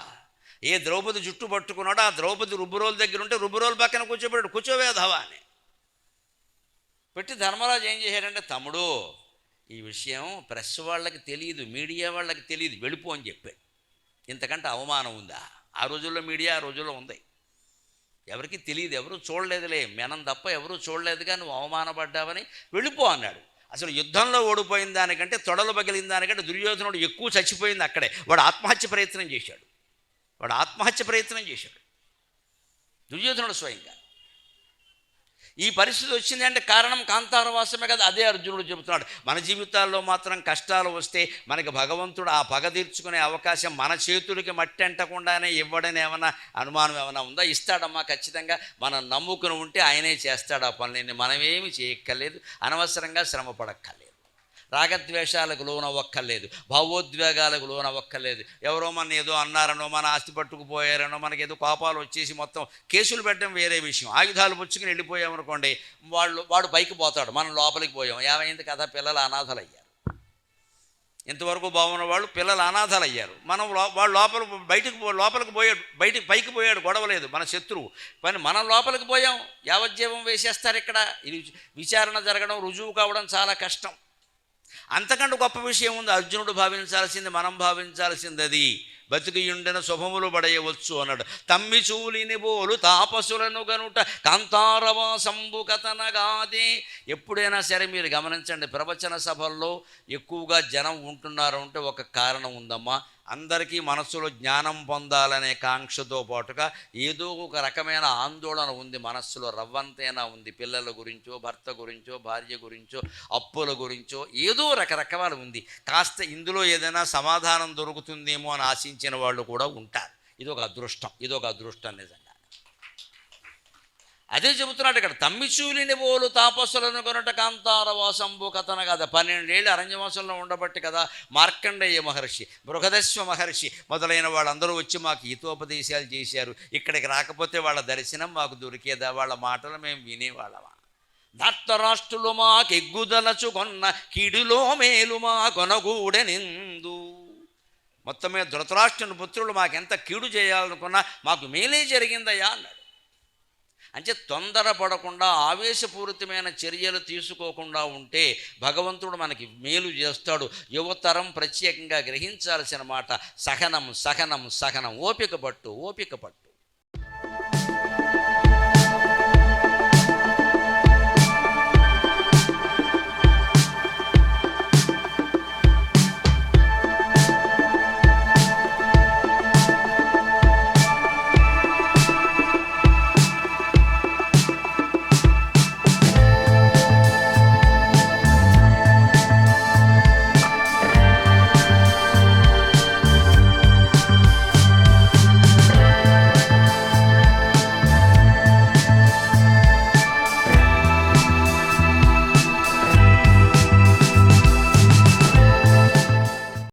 ఏ ద్రౌపది జుట్టు పట్టుకున్నాడో ఆ ద్రౌపది రుబ్బురోల దగ్గర ఉంటే రుబ్బురోలు పక్కన కూర్చోబెట్టాడు. కూర్చోవేధవా అని పెట్టి ధర్మరాజు ఏం చేశాడంటే, తమ్ముడు ఈ విషయం ప్రెస్ వాళ్ళకి తెలియదు, మీడియా వాళ్ళకి తెలియదు, వెళ్ళిపో అని చెప్పాడు. ఇంతకంటే అవమానం ఉందా? ఆ రోజుల్లో మీడియా ఆ రోజుల్లో ఉంది. ఎవరికి తెలియదు, ఎవరు చూడలేదులే, మెనం తప్ప ఎవరూ చూడలేదుగా, నువ్వు అవమానపడ్డావని వెళ్ళిపో అన్నాడు. అసలు యుద్ధంలో ఓడిపోయిన దానికంటే, తొడలు పగిలిన దానికంటే దుర్యోధనుడు ఎక్కువ చచ్చిపోయింది అక్కడే. వాడు ఆత్మహత్య ప్రయత్నం చేశాడు. దుర్యోధనుడు స్వయంగా. ఈ పరిస్థితి వచ్చిందంటే కారణం కాంతారవాసమే కదా. అదే అర్జునుడు చెబుతున్నాడు. మన జీవితాల్లో మాత్రం కష్టాలు వస్తే మనకి భగవంతుడు ఆ పగ తీర్చుకునే అవకాశం మన చేతులకి మట్టి అంటకుండానే ఇవ్వడని ఏమన్నా అనుమానం ఏమైనా ఉందా? ఇస్తాడమ్మా ఖచ్చితంగా. మనం నమ్ముకుని ఉంటే ఆయనే చేస్తాడు ఆ పనులన్నీ. మనమేమి చేయక్కర్లేదు, అనవసరంగా శ్రమ పడక్కర్లేదు, రాగద్వేషాలకు లోనవ్వక్కర్లేదు, భావోద్వేగాలకు లోనవ్వక్కర్లేదు. ఎవరో మన ఏదో అన్నారనో, మన ఆస్తి పట్టుకుపోయారనో, మనకేదో కోపాలు వచ్చేసి మొత్తం కేసులు పెట్టడం వేరే విషయం. ఆయుధాలు పుచ్చుకుని వెళ్ళిపోయామనుకోండి, వాడు పైకి పోతాడు, మనం లోపలికి పోయాం. ఏమైంది కదా? పిల్లలు అనాథలు అయ్యారు. ఇంతవరకు బాగున్న వాళ్ళు పిల్లలు అనాథలు అయ్యారు. మనం వాళ్ళు లోపలికి పోయాడు, పైకి పోయాడు, గొడవలేదు, మన శత్రువు. కానీ మనం లోపలికి పోయాం, యావజ్జీవం వేసేస్తారు. ఇక్కడ ఇది విచారణ జరగడం, రుజువు కావడం చాలా కష్టం. అంతకంటే గొప్ప విషయం ఉంది. అర్జునుడు భావించాల్సింది, మనం భావించాల్సింది అది. బతికియుండెన శుభములు పడయవచ్చు అన్నాడు. తమ్మి చూలిని బోలు తాపసులను గనుట కాంతారవాసంబు కథనగాదే. ఎప్పుడైనా సరే మీరు గమనించండి, ప్రవచన సభల్లో ఎక్కువగా జనం ఉంటున్నారు అంటే ఒక కారణం ఉందమ్మా. అందరికీ మనస్సులో జ్ఞానం పొందాలనే కాంక్షతో పాటుగా ఏదో ఒక రకమైన ఆందోళన ఉంది మనస్సులో, రవ్వంతైనా ఉంది. పిల్లల గురించో, భర్త గురించో, భార్య గురించో, అప్పుల గురించో ఏదో రకరకాలు ఉంది. కాస్త ఇందులో ఏదైనా సమాధానం దొరుకుతుందేమో అని ఆశించిన వాళ్ళు కూడా ఉంటారు. ఇదొక అదృష్టం నిజంగా. అదే చెబుతున్నాడు ఇక్కడ. తమ్మిచూలిని బోలు తాపస్సులను కొనట కాంతారవాసంబు కథన కదా. 12 ఏళ్ళు అరణ్యవాసంలో ఉండబట్టి కదా మార్కండేయ మహర్షి, బృహదశ్వ మహర్షి మొదలైన వాళ్ళందరూ వచ్చి మాకు హితోపదేశాలు చేశారు. ఇక్కడికి రాకపోతే వాళ్ళ దర్శనం మాకు దొరికేదా? వాళ్ళ మాటలు మేము వినేవాళ్ళమా? ధార్తరాష్ట్రులు మాకెగ్గుదలచు కొన్న కిడులో మేలు మా కొనగూడెనిందు. మొత్తం మీద ధృతరాష్ట్రుని పుత్రులు మాకెంత కీడు చేయాలనుకున్నా మాకు మేలే జరిగిందయ్యా అన్నాడు. అంటే తొందరపడకుండా ఆవేశపూరితమైన చర్యలు తీసుకోకుండా ఉంటే భగవంతుడు మనకి మేలు చేస్తాడు. యువతరం ప్రత్యేకంగా గ్రహించాల్సిన మాట సహనం. ఓపిక పట్టు.